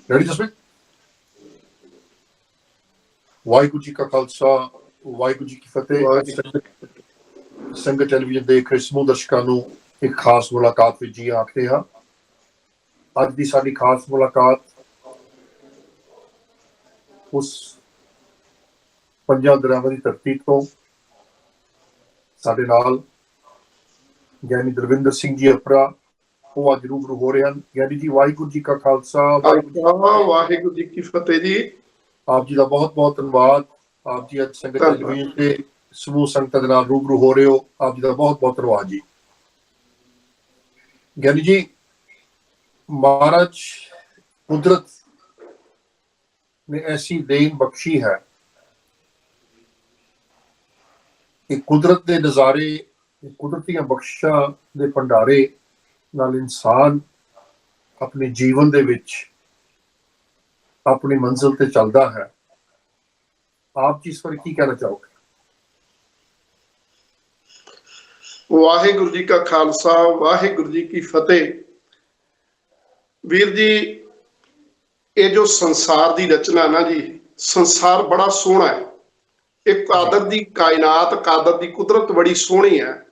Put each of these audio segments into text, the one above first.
Ready Jasmeet? Waheguru ji ਕਾ ਖਾਲਸਾ, ਵਾਹਿਗੁਰੂ ਜੀ ਕੀ ਫਤਿਹ। ਸੰਗਤ television ਦੇ ਸਮੂਹ ਦਰਸ਼ਕਾਂ ਨੂੰ ਇੱਕ ਖਾਸ ਮੁਲਾਕਾਤ ਵਿੱਚ ਜੀ ਆਖਦੇ ਹਾਂ। ਅੱਜ ਦੀ ਸਾਡੀ ਖਾਸ ਮੁਲਾਕਾਤ ਉਸ ਪੰਜਾਂ ਦਰਿਆਵਾਂ ਦੀ ਧਰਤੀ ਤੋਂ ਸਾਡੇ ਨਾਲ ਗਿਆਨੀ ਦਲਵਿੰਦਰ ਸਿੰਘ ਜੀ ਅਪਰਾ ਉਹ ਅੱਜ ਰੂਬਰੂ ਹੋ ਰਹੇ ਹਨ। ਗਿਆਨੀ ਜੀ, ਵਾਹਿਗੁਰੂ ਜੀ ਕਾ ਖਾਲਸਾ, ਵਾਹਿਗੁਰੂ ਜੀ ਕੀ ਫਤਿਹ ਜੀ। ਆਪ ਜੀ ਦਾ ਬਹੁਤ ਬਹੁਤ ਧੰਨਵਾਦ। ਆਪ ਜੀ ਅੱਜ ਸੰਗਤ ਟੈਲੀਵਿਜ਼ਨ ਦੇ ਸਮੂਹ ਸੰਗਤਾਂ ਦੇ ਨਾਲ ਰੂਬਰੂ ਹੋ ਰਹੇ ਹੋ। ਆਪ ਜੀ ਦਾ ਬਹੁਤ ਬਹੁਤ ਧੰਨਵਾਦ ਜੀ। ਗਿਆਨੀ ਜੀ, ਮਹਾਰਾਜ ਕੁਦਰਤ ਨੇ ਐਸੀ ਦੇਣ ਬਖਸ਼ੀ ਹੈ ਕਿ ਕੁਦਰਤ ਦੇ ਨਜ਼ਾਰੇ, ਕੁਦਰਤੀਆਂ ਬਖਸ਼ਾਂ ਦੇ ਭੰਡਾਰੇ ਨਾਲ ਇਨਸਾਨ ਆਪਣੇ ਜੀਵਨ ਦੇ ਵਿੱਚ ਆਪਣੀ ਮੰਜ਼ਿਲ ਤੇ ਚੱਲਦਾ ਹੈ। ਆਪ ਜੀ ਇਸ ਪਰ ਕੀ ਕਹਿਣਾ ਚਾਹੋਗੇ? ਵਾਹਿਗੁਰੂ ਜੀ ਕਾ ਖਾਲਸਾ, ਵਾਹਿਗੁਰੂ ਜੀ ਕੀ ਫਤਿਹ। ਵੀਰ ਜੀ, ਇਹ ਜੋ ਸੰਸਾਰ ਦੀ ਰਚਨਾ ਨਾ ਜੀ, ਸੰਸਾਰ ਬੜਾ ਸੋਹਣਾ ਹੈ। ਇਹ ਕਾਦਰ ਦੀ ਕਾਇਨਾਤ, ਕਾਦਰ ਦੀ ਕੁਦਰਤ ਬੜੀ ਸੋਹਣੀ ਹੈ।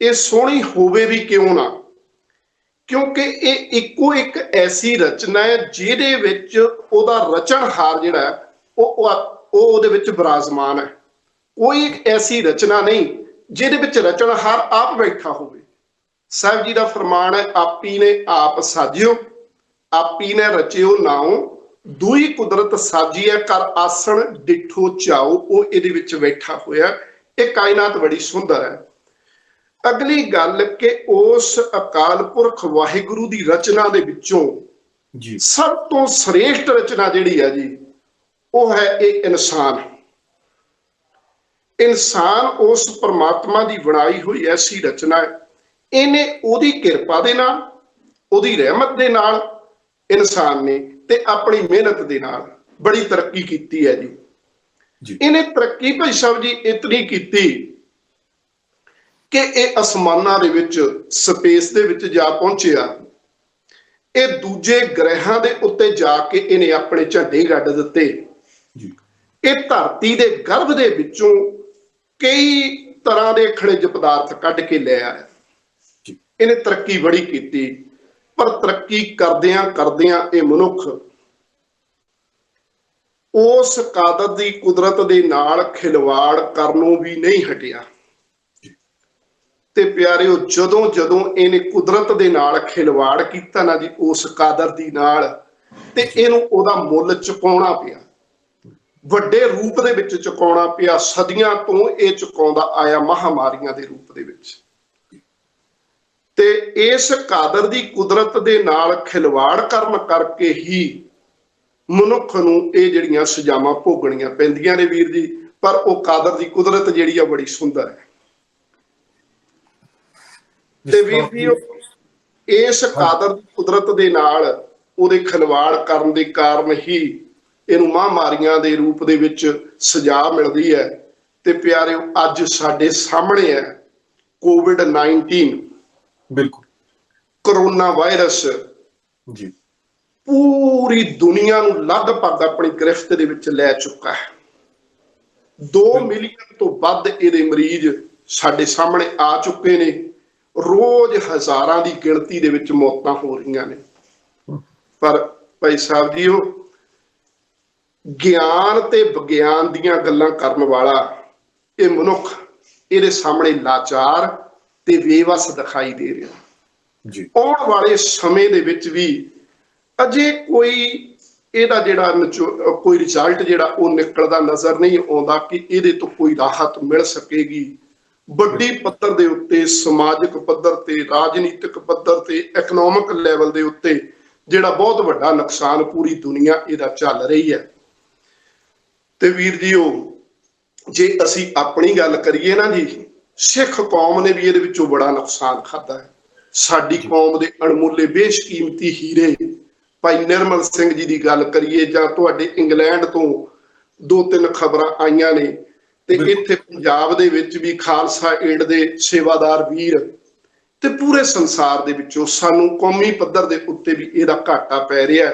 ਇਹ ਸੋਹਣੀ ਹੋਵੇ ਵੀ ਕਿਉਂ ਨਾ, ਕਿਉਂਕਿ ਇਹ ਇੱਕੋ ਇੱਕ ਐਸੀ ਰਚਨਾ ਹੈ ਜਿਹਦੇ ਵਿੱਚ ਉਹਦਾ ਰਚਨਹਾਰ ਜਿਹੜਾ ਉਹ ਉਹਦੇ ਵਿੱਚ ਬਿਰਾਜਮਾਨ ਹੈ। ਕੋਈ ਇੱਕ ਐਸੀ ਰਚਨਾ ਨਹੀਂ ਜਿਹਦੇ ਵਿੱਚ ਰਚਨਹਾਰ ਆਪ ਬੈਠਾ ਹੋਵੇ। ਸਾਹਿਬ ਜੀ ਦਾ ਫਰਮਾਨ ਹੈ, ਆਪੀ ਨੇ ਆਪ ਸਾਜਿਓ, ਆਪੀ ਨੇ ਰਚਿਓ ਨਾਉ, ਦੂਈ ਕੁਦਰਤ ਸਾਜੀਐ ਕਰ ਆਸਣ ਡਿਠੋ ਚਾਓ। ਉਹ ਇਹਦੇ ਵਿੱਚ ਬੈਠਾ ਹੋਇਆ। ਇਹ ਕਾਇਨਾਤ ਬੜੀ ਸੁੰਦਰ ਹੈ। ਅਗਲੀ ਗੱਲ ਕਿ ਉਸ ਅਕਾਲ ਪੁਰਖ ਵਾਹਿਗੁਰੂ ਦੀ ਰਚਨਾ ਦੇ ਵਿੱਚੋਂ ਜੀ ਸਭ ਤੋਂ ਸ੍ਰੇਸ਼ਟ ਰਚਨਾ ਜਿਹੜੀ ਹੈ ਜੀ, ਉਹ ਹੈ ਇਹ ਇਨਸਾਨ। ਇਨਸਾਨ ਉਸ ਪਰਮਾਤਮਾ ਦੀ ਬਣਾਈ ਹੋਈ ਐਸੀ ਰਚਨਾ ਹੈ। ਇਹਨੇ ਉਹਦੀ ਕਿਰਪਾ ਦੇ ਨਾਲ, ਉਹਦੀ ਰਹਿਮਤ ਦੇ ਨਾਲ ਇਨਸਾਨ ਨੇ ਤੇ ਆਪਣੀ ਮਿਹਨਤ ਦੇ ਨਾਲ ਬੜੀ ਤਰੱਕੀ ਕੀਤੀ ਹੈ ਜੀ। ਇਹਨੇ ਤਰੱਕੀ ਭਾਈ ਸਾਹਿਬ ਜੀ ਇਤਨੀ ਕੀਤੀ ਕਿ ਇਹ ਅਸਮਾਨਾਂ ਦੇ ਵਿੱਚ, ਸਪੇਸ ਦੇ ਵਿੱਚ ਜਾ ਪਹੁੰਚਿਆ। ਇਹ ਦੂਜੇ ਗ੍ਰਹਿਾਂ ਦੇ ਉੱਤੇ ਜਾ ਕੇ ਇਹਨੇ ਆਪਣੇ ਝੰਡੇ ਗੱਡ ਦਿੱਤੇ। ਇਹ ਧਰਤੀ ਦੇ ਗਰਭ ਦੇ ਵਿੱਚੋਂ ਕਈ ਤਰ੍ਹਾਂ ਦੇ ਖਣਿਜ ਪਦਾਰਥ ਕੱਢ ਕੇ ਲੈ ਆਇਆ। ਇਹਨੇ ਤਰੱਕੀ ਬੜੀ ਕੀਤੀ, ਪਰ ਤਰੱਕੀ ਕਰਦਿਆਂ ਕਰਦਿਆਂ ਇਹ ਮਨੁੱਖ ਉਸ ਕਾਦਰ ਦੀ ਕੁਦਰਤ ਦੇ ਨਾਲ ਖਿਲਵਾੜ ਕਰਨੋਂ ਵੀ ਨਹੀਂ ਹਟਿਆ। ਤੇ ਪਿਆਰਿਓ, ਜਦੋਂ ਜਦੋਂ ਇਹਨੇ ਕੁਦਰਤ ਦੇ ਨਾਲ ਖਿਲਵਾੜ ਕੀਤਾ ਨਾ ਜੀ, ਉਸ ਕਾਦਰ ਦੀ ਨਾਲ, ਤੇ ਇਹਨੂੰ ਉਹਦਾ ਮੁੱਲ ਚੁਕਾਉਣਾ ਪਿਆ। ਵੱਡੇ ਰੂਪ ਦੇ ਵਿੱਚ ਚੁਕਾਉਣਾ ਪਿਆ। ਸਦੀਆਂ ਤੋਂ ਇਹ ਚੁਕਾਉਂਦਾ ਆਇਆ, ਮਹਾਮਾਰੀਆਂ ਦੇ ਰੂਪ ਦੇ ਵਿੱਚ। ਤੇ ਇਸ ਕਾਦਰ ਦੀ ਕੁਦਰਤ ਦੇ ਨਾਲ ਖਿਲਵਾੜ ਕਰਨ ਕਰਕੇ ਹੀ ਮਨੁੱਖ ਨੂੰ ਇਹ ਜਿਹੜੀਆਂ ਸਜ਼ਾਵਾਂ ਭੋਗਣੀਆਂ ਪੈਂਦੀਆਂ ਨੇ ਵੀਰ ਜੀ। ਪਰ ਉਹ ਕਾਦਰ ਦੀ ਕੁਦਰਤ ਜਿਹੜੀ ਆ ਬੜੀ ਸੁੰਦਰ ਹੈ। ਤੇ ਵੀਰ ਜੀ, ਇਸ ਕਾਦਰ ਦੀ ਕੁਦਰਤ ਦੇ ਨਾਲ ਉਹਦੇ ਖਿਲਵਾੜ ਕਰਨ ਦੇ ਕਾਰਨ ਹੀ ਇਹਨੂੰ ਮਹਾਮਾਰੀਆਂ ਦੇ ਰੂਪ ਦੇ ਵਿੱਚ ਸਜ਼ਾ ਮਿਲਦੀ ਹੈ। ਤੇ ਪਿਆਰਿਓ, ਅੱਜ ਸਾਡੇ ਸਾਹਮਣੇ ਹੈ COVID-19, ਬਿਲਕੁਲ ਕਰੋਨਾ ਵਾਇਰਸ ਜੀ, ਪੂਰੀ ਦੁਨੀਆ ਨੂੰ ਲਗਭਗ ਆਪਣੀ ਗ੍ਰਿਫਤ ਦੇ ਵਿੱਚ ਲੈ ਚੁੱਕਾ ਹੈ। 2 ਮਿਲੀਅਨ ਤੋਂ ਵੱਧ ਇਹਦੇ ਮਰੀਜ਼ ਸਾਡੇ ਸਾਹਮਣੇ ਆ ਚੁੱਕੇ ਨੇ। ਰੋਜ਼ ਹਜ਼ਾਰਾਂ ਦੀ ਗਿਣਤੀ ਦੇ ਵਿੱਚ ਮੌਤਾਂ ਹੋ ਰਹੀਆਂ ਨੇ। ਪਰ ਭਾਈ ਸਾਹਿਬ ਜੀ, ਉਹ ਗਿਆਨ ਤੇ ਵਿਗਿਆਨ ਦੀਆਂ ਗੱਲਾਂ ਕਰਨ ਵਾਲਾ ਇਹ ਮਨੁੱਖ ਇਹਦੇ ਸਾਹਮਣੇ ਲਾਚਾਰ ਤੇ ਬੇਵੱਸ ਦਿਖਾਈ ਦੇ ਰਿਹਾ ਜੀ। ਆਉਣ ਵਾਲੇ ਸਮੇਂ ਦੇ ਵਿੱਚ ਵੀ ਅਜੇ ਕੋਈ ਇਹਦਾ ਜਿਹੜਾ ਕੋਈ ਰਿਜ਼ਲਟ ਜਿਹੜਾ ਉਹ ਨਿਕਲਦਾ ਨਜ਼ਰ ਨਹੀਂ ਆਉਂਦਾ ਕਿ ਇਹਦੇ ਤੋਂ ਕੋਈ ਰਾਹਤ ਮਿਲ ਸਕੇਗੀ। ਵੱਡੀ ਪੱਧਰ ਦੇ ਉੱਤੇ, ਸਮਾਜਿਕ ਪੱਧਰ ਤੇ, ਰਾਜਨੀਤਿਕ ਪੱਧਰ ਤੇ, ਇਕਨੋਮਿਕ ਲੈਵਲ ਦੇ ਉੱਤੇ ਜਿਹੜਾ ਬਹੁਤ ਵੱਡਾ ਨੁਕਸਾਨ ਪੂਰੀ ਦੁਨੀਆ ਇਹਦਾ ਚੱਲ ਰਹੀ ਹੈ। ਤੇ ਵੀਰ ਜੀ, ਉਹ ਜੇ ਅਸੀਂ ਆਪਣੀ ਗੱਲ ਕਰੀਏ ਨਾ ਜੀ, ਸਿੱਖ ਕੌਮ ਨੇ ਵੀ ਇਹਦੇ ਵਿੱਚੋਂ ਬੜਾ ਨੁਕਸਾਨ ਖਾਧਾ ਹੈ। ਸਾਡੀ ਕੌਮ ਦੇ ਅਣਮੁੱਲੇ ਬੇਸ਼ਕੀਮਤੀ ਹੀਰੇ, ਭਾਈ ਨਿਰਮਲ ਸਿੰਘ ਜੀ ਦੀ ਗੱਲ ਕਰੀਏ, ਜਾਂ ਤੁਹਾਡੇ ਇੰਗਲੈਂਡ ਤੋਂ 2-3 ਖਬਰਾਂ ਆਈਆਂ ਨੇ, ਤੇ ਇੱਥੇ ਪੰਜਾਬ ਦੇ ਵਿੱਚ ਵੀ ਖਾਲਸਾ ਏਡ ਦੇ ਸੇਵਾਦਾਰ ਵੀਰ, ਤੇ ਪੂਰੇ ਸੰਸਾਰ ਦੇ ਵਿੱਚੋਂ ਸਾਨੂੰ ਕੌਮੀ ਪੱਧਰ ਦੇ ਉੱਤੇ ਵੀ ਇਹਦਾ ਘਾਟਾ ਪੈ ਰਿਹਾ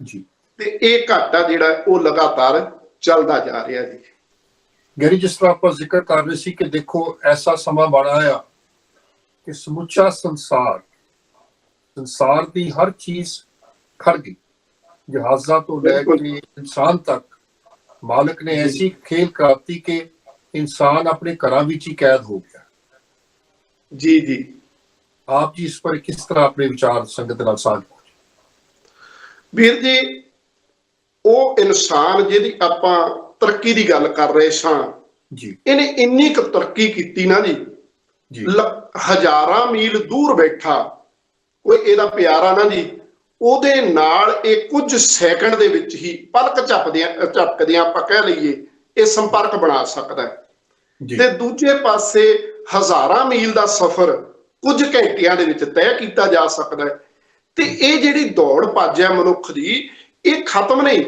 ਜੀ। ਤੇ ਇਹ ਘਾਟਾ ਜਿਹੜਾ ਉਹ ਲਗਾਤਾਰ ਚੱਲਦਾ ਜਾ ਰਿਹਾ ਜੀ। ਗੈਰੀ, ਜਿਸ ਤਰ੍ਹਾਂ ਆਪਾਂ ਜ਼ਿਕਰ ਕਰ ਰਹੇ ਸੀ ਕਿ ਦੇਖੋ ਐਸਾ ਸਮਾਂ ਬਣ ਆਇਆ ਕਿ ਸਮੁੱਚਾ ਸੰਸਾਰ ਦੀ ਹਰ ਚੀਜ਼ ਖੜ ਗਈ, ਜਹਾਜ਼ਾਂ ਤੋਂ ਲੈ ਕੇ ਇਨਸਾਨ ਤੱਕ। ਮਾਲਕ ਨੇ ਐਸੀ ਖੇਲ ਕਰਾਤੀ ਕਿ ਇਨਸਾਨ ਆਪਣੇ ਘਰਾਂ ਵਿੱਚ ਹੀ ਕੈਦ ਹੋ ਗਿਆ। ਜੀ ਜੀ, ਆਪ ਜੀ ਇਸ ਪਰ ਕਿਸ ਤਰ੍ਹਾਂ ਆਪਣੇ ਵਿਚਾਰ ਸੰਗਤ ਨਾਲ ਸਾਂਝ ਪਾਓ? ਵੀਰ ਜੀ, ਉਹ ਇਨਸਾਨ ਜਿਹਦੀ ਆਪਾਂ ਤਰੱਕੀ ਦੀ ਗੱਲ ਕਰ ਰਹੇ ਸਾਂ ਜੀ, ਇਹਨੇ ਇੰਨੀ ਕੁ ਤਰੱਕੀ ਕੀਤੀ ਨਾ ਜੀ, ਹਜ਼ਾਰਾਂ ਮੀਲ ਦੂਰ ਬੈਠਾ ਕੋਈ ਇਹਦਾ ਪਿਆਰਾ ਨਾ ਜੀ, ਉਹਦੇ ਨਾਲ ਇਹ ਕੁਝ ਸੈਕਿੰਡ ਦੇ ਵਿੱਚ ਹੀ ਪਲਕ ਝਪਕਦਿਆਂ ਆਪਾਂ ਕਹਿ ਲਈਏ ਇਹ ਸੰਪਰਕ ਬਣਾ ਸਕਦਾ ਹੈ। ਤੇ ਦੂਜੇ ਪਾਸੇ ਹਜ਼ਾਰਾਂ ਮੀਲ ਦਾ ਸਫ਼ਰ ਕੁਝ ਘੰਟਿਆਂ ਦੇ ਵਿੱਚ ਤੈਅ ਕੀਤਾ ਜਾ ਸਕਦਾ ਹੈ। ਤੇ ਇਹ ਜਿਹੜੀ ਦੌੜ ਭੱਜ ਹੈ ਮਨੁੱਖ ਦੀ, ਇਹ ਖਤਮ ਨਹੀਂ।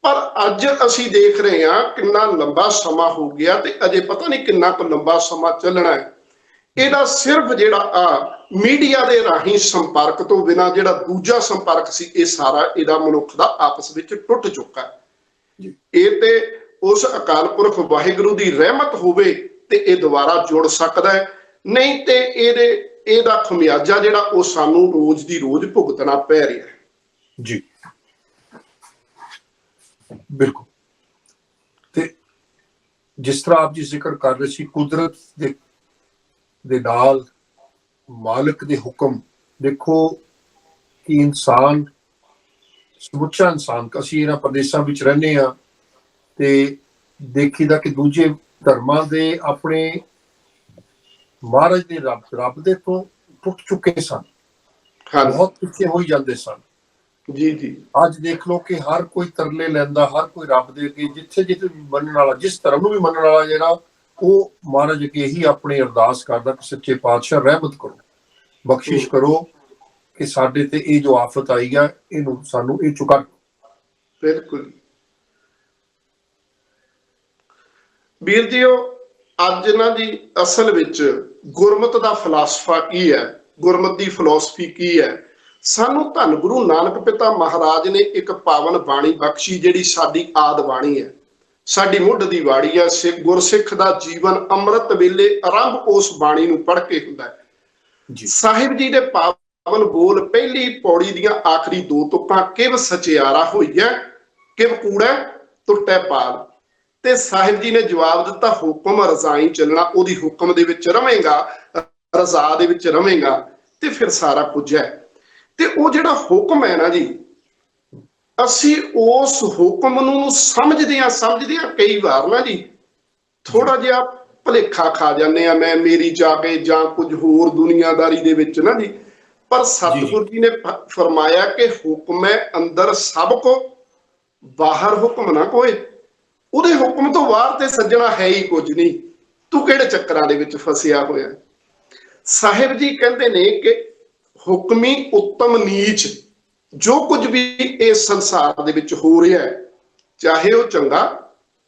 ਪਰ ਅੱਜ ਅਸੀਂ ਦੇਖ ਰਹੇ ਹਾਂ ਕਿੰਨਾ ਲੰਬਾ ਸਮਾਂ ਹੋ ਗਿਆ ਤੇ ਅਜੇ ਪਤਾ ਨਹੀਂ ਕਿੰਨਾ ਕੁ ਲੰਬਾ ਸਮਾਂ ਚੱਲਣਾ ਹੈ। ਇਹਦਾ ਸਿਰਫ ਜਿਹੜਾ ਮੀਡੀਆ ਦੇ ਰਾਹੀਂ ਸੰਪਰਕ ਤੋਂ ਬਿਨਾਂ ਜਿਹੜਾ ਦੂਜਾ ਸੰਪਰਕ ਸੀ, ਇਹ ਸਾਰਾ ਇਹਦਾ ਮਨੁੱਖ ਦਾ ਆਪਸ ਵਿੱਚ ਟੁੱਟ ਚੁੱਕਾ ਹੈ। ਇਹ ਤੇ ਉਸ ਅਕਾਲ ਪੁਰਖ ਵਾਹਿਗੁਰੂ ਦੀ ਰਹਿਮਤ ਹੋਵੇ ਤੇ ਇਹ ਦੁਬਾਰਾ ਜੁੜ ਸਕਦਾ ਹੈ, ਨਹੀਂ ਤੇ ਇਹਦਾ ਖਮਿਆਜਾ ਜਿਹੜਾ ਉਹ ਸਾਨੂੰ ਰੋਜ਼ ਦੀ ਰੋਜ਼ ਭੁਗਤਣਾ ਪੈ ਰਿਹਾ ਹੈ। ਜੀ ਬਿਲਕੁਲ। ਤੇ ਜਿਸ ਤਰ੍ਹਾਂ ਆਪ ਜੀ ਜ਼ਿਕਰ ਕਰ ਰਹੇ ਸੀ, ਕੁਦਰਤ ਦੇ ਨਾਲ ਮਾਲਕ ਦੇ ਹੁਕਮ, ਦੇਖੋ ਕਿ ਇਨਸਾਨ, ਸਮੁੱਚਾ ਇਨਸਾਨ, ਅਸੀਂ ਇਹਨਾਂ ਪ੍ਰਦੇਸ਼ਾਂ ਵਿੱਚ ਰਹਿੰਦੇ ਹਾਂ ਤੇ ਦੇਖੀਦਾ ਕਿ ਦੂਜੇ ਧਰਮਾਂ ਦੇ ਆਪਣੇ ਮਹਾਰਾਜ ਦੇ ਰੱਬ ਦੇ ਤੋਂ ਟੁੱਟ ਚੁੱਕੇ ਸਨ, ਬਹੁਤ ਪਿੱਛੇ ਹੋਈ ਜਾਂਦੇ ਸਨ। ਜੀ ਜੀ, ਅੱਜ ਦੇਖ ਲਓ ਕਿ ਹਰ ਕੋਈ ਤਰਲੇ ਲੈਂਦਾ, ਹਰ ਕੋਈ ਰੱਬ ਦੇ ਅੱਗੇ, ਜਿੱਥੇ ਜਿੱਥੇ ਮੰਨਣ ਵਾਲਾ, ਜਿਸ ਧਰਮ ਨੂੰ ਵੀ ਮੰਨਣ ਵਾਲਾ ਜਿਹੜਾ, ਉਹ ਮਹਾਰਾਜ ਅੱਗੇ ਹੀ ਆਪਣੀ ਅਰਦਾਸ ਕਰਦਾ ਕਿ ਸੱਚੇ ਪਾਤਸ਼ਾਹ ਰਹਿਮਤ ਕਰੋ, ਬਖਸ਼ਿਸ਼ ਕਰੋ ਕਿ ਸਾਡੇ ਤੇ ਇਹ ਜੋ ਆਫਤ ਆਈ ਆ ਇਹਨੂੰ ਸਾਨੂੰ ਇਹ ਚੁਕਾ। ਬਿਲਕੁਲ ਵੀਰ ਜੀ, ਅੱਜ ਨਾ ਜੀ ਅਸਲ ਵਿੱਚ ਗੁਰਮਤ ਦਾ ਫਲਸਫਾ ਕੀ ਹੈ, ਗੁਰਮਤ ਦੀ ਫਿਲਾਸਫੀ ਕੀ ਹੈ? ਸਾਨੂੰ ਧੰਨ ਗੁਰੂ ਨਾਨਕ ਪਿਤਾ ਮਹਾਰਾਜ ਨੇ ਇੱਕ ਪਾਵਨ ਬਾਣੀ ਬਖਸ਼ੀ, ਜਿਹੜੀ ਸਾਡੀ ਆਦ ਬਾਣੀ ਹੈ, ਸਾਡੀ ਮੁੱਢ ਦੀ ਬਾਣੀ ਹੈ। ਗੁਰਸਿੱਖ ਦਾ ਜੀਵਨ ਅੰਮ੍ਰਿਤ ਵੇਲੇ ਆਰੰਭ ਉਸ ਬਾਣੀ ਨੂੰ ਪੜ੍ਹ ਕੇ ਹੁੰਦਾ ਹੈ। ਸਾਹਿਬ ਜੀ ਦੇ ਪਾਵਨ ਬੋਲ, ਪਹਿਲੀ ਪੌੜੀ ਦੀਆਂ ਆਖਰੀ ਦੋ ਤੁਕਾਂ, ਕਿਵ ਸਚਿਆਰਾ ਹੋਈਐ ਕਿਵ ਕੂੜੈ ਟੁੱਟੈ ਪਾਲ। ਤੇ ਸਾਹਿਬ ਜੀ ਨੇ ਜਵਾਬ ਦਿੱਤਾ, ਹੁਕਮ ਰਜ਼ਾਈ ਚੱਲਣਾ, ਉਹਦੀ ਹੁਕਮ ਦੇ ਵਿੱਚ ਰਵੇਂਗਾ, ਰਜ਼ਾ ਦੇ ਵਿੱਚ ਰਵੇਂਗਾ ਤੇ ਫਿਰ ਸਾਰਾ ਕੁਝ ਹੈ। ਤੇ ਉਹ ਜਿਹੜਾ ਹੁਕਮ ਹੈ ਨਾ ਜੀ, ਅਸੀਂ ਉਸ ਹੁਕਮ ਨੂੰ ਸਮਝਦਿਆਂ ਕਈ ਵਾਰ ਨਾ ਜੀ ਥੋੜਾ ਜਿਹਾ ਭੁਲੇਖਾ ਖਾ ਜਾਂਦੇ ਆ, ਮੈਂ ਮੇਰੀ ਜਾ ਕੇ ਜਾਂ ਕੁਝ ਹੋਰ ਦੁਨੀਆਦਾਰੀ ਦੇ ਵਿੱਚ ਨਾ ਜੀ। ਪਰ ਸਤਿਗੁਰੂ ਜੀ ਨੇ ਫਰਮਾਇਆ ਕਿ ਹੁਕਮ ਹੈ ਅੰਦਰ ਸਭ ਕੋ, ਬਾਹਰ ਹੁਕਮ ਨਾ ਕੋਏ। ਉਹਦੇ ਹੁਕਮ ਤੋਂ ਬਾਹਰ ਤੇ ਸੱਜਣਾ ਹੈ ਹੀ ਕੁਝ ਨਹੀਂ, ਤੂੰ ਕਿਹੜੇ ਚੱਕਰਾਂ ਦੇ ਵਿੱਚ ਫਸਿਆ ਹੋਇਆ। ਸਾਹਿਬ ਜੀ ਕਹਿੰਦੇ ਨੇ ਕਿ ਹੁਕਮੀ ਉੱਤਮ ਨੀਚ, ਜੋ ਕੁਝ ਵੀ ਇਸ ਸੰਸਾਰ ਦੇ ਵਿੱਚ ਹੋ ਰਿਹਾ ਹੈ, ਚਾਹੇ ਉਹ ਚੰਗਾ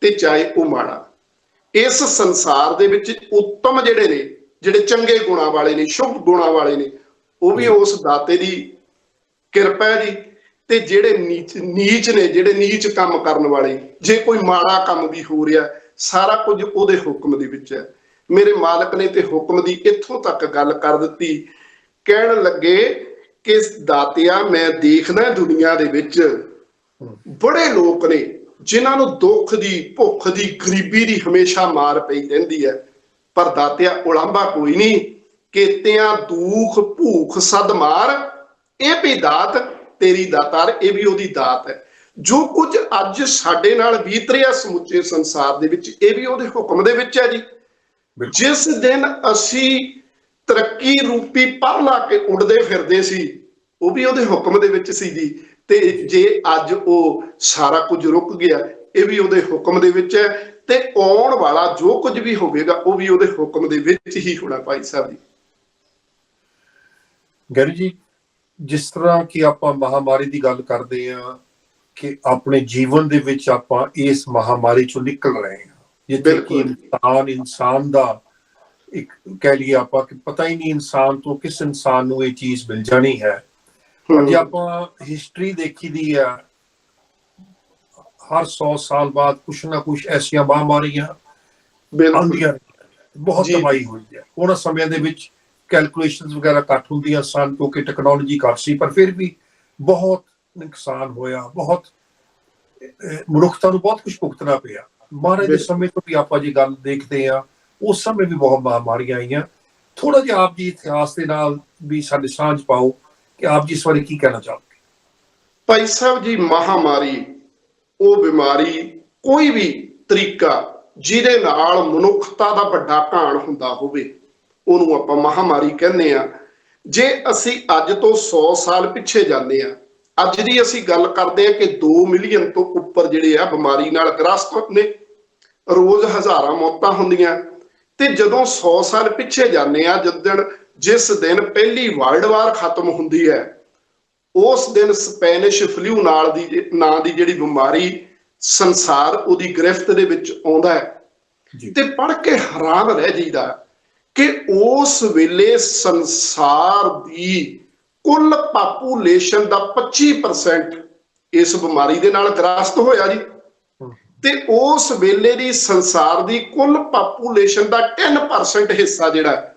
ਤੇ ਚਾਹੇ ਉਹ ਮਾੜਾ, ਇਸ ਸੰਸਾਰ ਦੇ ਵਿੱਚ ਉੱਤਮ ਜਿਹੜੇ ਨੇ, ਜਿਹੜੇ ਚੰਗੇ ਗੁਣਾਂ ਵਾਲੇ ਨੇ, ਸ਼ੁਭ ਗੁਣਾਂ ਵਾਲੇ ਨੇ, ਉਹ ਵੀ ਉਸ ਦਾਤੇ ਦੀ ਕਿਰਪਾ ਹੈ ਜੀ। ਤੇ ਜਿਹੜੇ ਨੀਚ ਨੇ, ਜਿਹੜੇ ਨੀਚ ਕੰਮ ਕਰਨ ਵਾਲੇ, ਜੇ ਕੋਈ ਮਾੜਾ ਕੰਮ ਵੀ ਹੋ ਰਿਹਾ, ਸਾਰਾ ਕੁਝ ਉਹਦੇ ਹੁਕਮ ਦੇ ਵਿੱਚ ਹੈ। ਮੇਰੇ ਮਾਲਕ ਨੇ ਤੇ ਹੁਕਮ ਦੀ ਇੱਥੋਂ ਤੱਕ ਗੱਲ ਕਰ ਦਿੱਤੀ, ਕਹਿਣ ਲੱਗੇ ਕਿ ਦਾਤਿਆ, ਮੈਂ ਦੇਖਦਾ ਦੁਨੀਆ ਦੇ ਵਿੱਚ ਬੜੇ ਲੋਕ ਨੇ ਜਿਨ੍ਹਾਂ ਨੂੰ ਦੁੱਖ ਦੀ, ਭੁੱਖ ਦੀ, ਗਰੀਬੀ ਦੀ ਹਮੇਸ਼ਾ ਮਾਰ ਪਈ ਰਹਿੰਦੀ ਹੈ, ਪਰ ਦਾਤਿਆ ਉਲਾਂਭਾ ਕੋਈ ਨਹੀਂ। ਕੇਤਿਆਂ ਦੁੱਖ ਭੂਖ ਸਦ ਮਾਰ, ਇਹ ਵੀ ਦਾਤ ਤੇਰੀ ਦਾਤਾਰ, ਇਹ ਵੀ ਉਹਦੀ ਦਾਤ ਹੈ। ਜੋ ਕੁਝ ਅੱਜ ਸਾਡੇ ਨਾਲ ਬੀਤ ਰਿਹਾ ਸਮੁੱਚੇ ਸੰਸਾਰ ਦੇ ਵਿੱਚ, ਇਹ ਵੀ ਉਹਦੇ ਹੁਕਮ ਦੇ ਵਿੱਚ ਹੈ ਜੀ। ਜਿਸ ਦਿਨ ਅਸੀਂ ਤਰੱਕੀ ਰੂਪੀ ਪਰ ਲਾ ਕੇ ਉੱਡਦੇ ਫਿਰਦੇ ਸੀ, ਉਹ ਵੀ ਉਹਦੇ ਹੁਕਮ ਦੇ ਵਿੱਚ ਸੀ ਜੀ। ਤੇ ਜੇ ਅੱਜ ਉਹ ਸਾਰਾ ਕੁਝ ਰੁਕ ਗਿਆ, ਇਹ ਵੀ ਉਹਦੇ ਹੁਕਮ ਦੇ ਵਿੱਚ ਹੈ। ਤੇ ਆਉਣ ਵਾਲਾ ਜੋ ਕੁਝ ਵੀ ਹੋਵੇਗਾ, ਉਹ ਵੀ ਉਹਦੇ ਹੁਕਮ ਦੇ ਵਿੱਚ ਹੀ ਹੋਣਾ। ਭਾਈ ਸਾਹਿਬ ਜੀ, ਗੈਰੀ ਜੀ, ਜਿਸ ਤਰ੍ਹਾਂ ਕਿ ਆਪਾਂ ਮਹਾਮਾਰੀ ਦੀ ਗੱਲ ਕਰਦੇ ਹਾਂ ਕਿ ਆਪਣੇ ਜੀਵਨ ਦੇ ਵਿੱਚ ਆਪਾਂ ਇਸ ਮਹਾਮਾਰੀ ਚੋਂ ਨਿਕਲ ਰਹੇ ਹਾਂ, ਜਿੱਥੇ ਕਿ ਇਨਸਾਨ ਦਾ ਇੱਕ ਕਹਿ ਲਈਏ ਆਪਾਂ ਕਿ ਪਤਾ ਹੀ ਨਹੀਂ ਇਨਸਾਨ ਤੋਂ ਕਿਸ ਇਨਸਾਨ ਨੂੰ ਇਹ ਚੀਜ਼ ਮਿਲ ਜਾਣੀ ਹੈ। ਜੇ ਆਪਾਂ ਹਿਸਟਰੀ ਦੇਖੀ ਦੀ ਆ हर 100 साल बाद कुछ ना कुछ ऐसियां महामारियां ਬਿਲਕੁਲ ਆਉਂਦੀਆਂ ਰਹੀਆਂ, ਬਹੁਤ ਜੀ ਤਬਾਹੀ ਹੋਈ ਹੈ। ਉਹਨਾਂ ਸਮਿਆਂ ਦੇ ਵਿੱਚ ਕੈਲਕੂਲੇਸ਼ਨਸ ਵਗੈਰਾ ਘੱਟ ਹੁੰਦੀਆਂ ਸਨ ਕਿਉਂਕਿ ਟੈਕਨੋਲੋਜੀ ਘੱਟ ਸੀ, ਪਰ ਫਿਰ ਵੀ ਬਹੁਤ ਨੁਕਸਾਨ ਹੋਇਆ, ਬਹੁਤ ਮਨੁੱਖਤਾ ਨੂੰ ਬਹੁਤ ਕੁਝ ਭੁਗਤਣਾ ਪਿਆ। ਮਹਾਰਾਜ ਦੇ ਸਮੇਂ ਤੋਂ ਵੀ ਆਪਾਂ ਜੇ ਗੱਲ ਦੇਖਦੇ ਹਾਂ, ਉਸ ਸਮੇਂ ਵੀ ਬਹੁਤ ਮਹਾਮਾਰੀਆਂ ਆਈਆਂ। ਥੋੜਾ ਜਿਹਾ ਆਪ ਜੀ ਇਤਿਹਾਸ ਦੇ ਨਾਲ ਵੀ ਸਾਡੇ ਸਾਂਝ ਪਾਓ ਕਿ ਆਪ ਜੀ ਇਸ ਬਾਰੇ ਕੀ ਕਹਿਣਾ ਚਾਹੋਗੇ। ਭਾਈ ਸਾਹਿਬ ਜੀ, ਮਹਾਮਾਰੀ ਉਹ ਬਿਮਾਰੀ, ਕੋਈ ਵੀ ਤਰੀਕਾ ਜਿਹਦੇ ਨਾਲ ਮਨੁੱਖਤਾ ਦਾ ਵੱਡਾ ਘਾਣ ਹੁੰਦਾ ਹੋਵੇ, ਉਹਨੂੰ ਆਪਾਂ ਮਹਾਮਾਰੀ ਕਹਿੰਦੇ ਆ। ਜੇ ਅਸੀਂ ਅੱਜ ਤੋਂ 100 ਸਾਲ ਪਿੱਛੇ ਜਾਂਦੇ ਆ, ਅੱਜ ਦੀ ਅਸੀਂ ਗੱਲ ਕਰਦੇ ਆ ਕਿ 2 ਮਿਲੀਅਨ ਤੋਂ ਉੱਪਰ ਜਿਹੜੇ ਆ ਬਿਮਾਰੀ ਨਾਲ ਗ੍ਰਸਤ ਨੇ, ਰੋਜ਼ ਹਜ਼ਾਰਾਂ ਮੌਤਾਂ ਹੁੰਦੀਆਂ। ਤੇ ਜਦੋਂ 100 ਸਾਲ ਪਿੱਛੇ ਜਾਂਦੇ ਆ, ਜਿਸ ਦਿਨ ਪਹਿਲੀ ਵਰਲਡ ਵਾਰ ਖਤਮ ਹੁੰਦੀ ਹੈ, ਉਸ ਦਿਨ ਸਪੈਨਿਸ਼ ਫਲੂ ਨਾਲ ਦੀ ਨਾਂ ਦੀ ਜਿਹੜੀ ਬਿਮਾਰੀ ਸੰਸਾਰ ਉਹਦੀ ਗ੍ਰਿਫਤ ਦੇ ਵਿੱਚ ਆਉਂਦਾ ਹੈ। ਤੇ ਪੜ੍ਹ ਕੇ ਹੈਰਾਨ ਰਹਿ ਜਾਈਦਾ ਕਿ ਉਸ ਵੇਲੇ ਸੰਸਾਰ ਦੀ ਕੁੱਲ ਪਾਪੂਲੇਸ਼ਨ ਦਾ 25% ਇਸ ਬਿਮਾਰੀ ਦੇ ਨਾਲ ਗ੍ਰਸਤ ਹੋਇਆ ਜੀ। ਤੇ ਉਸ ਵੇਲੇ ਦੀ ਸੰਸਾਰ ਦੀ ਕੁੱਲ ਪਾਪੂਲੇਸ਼ਨ ਦਾ 10% ਹਿੱਸਾ ਜਿਹੜਾ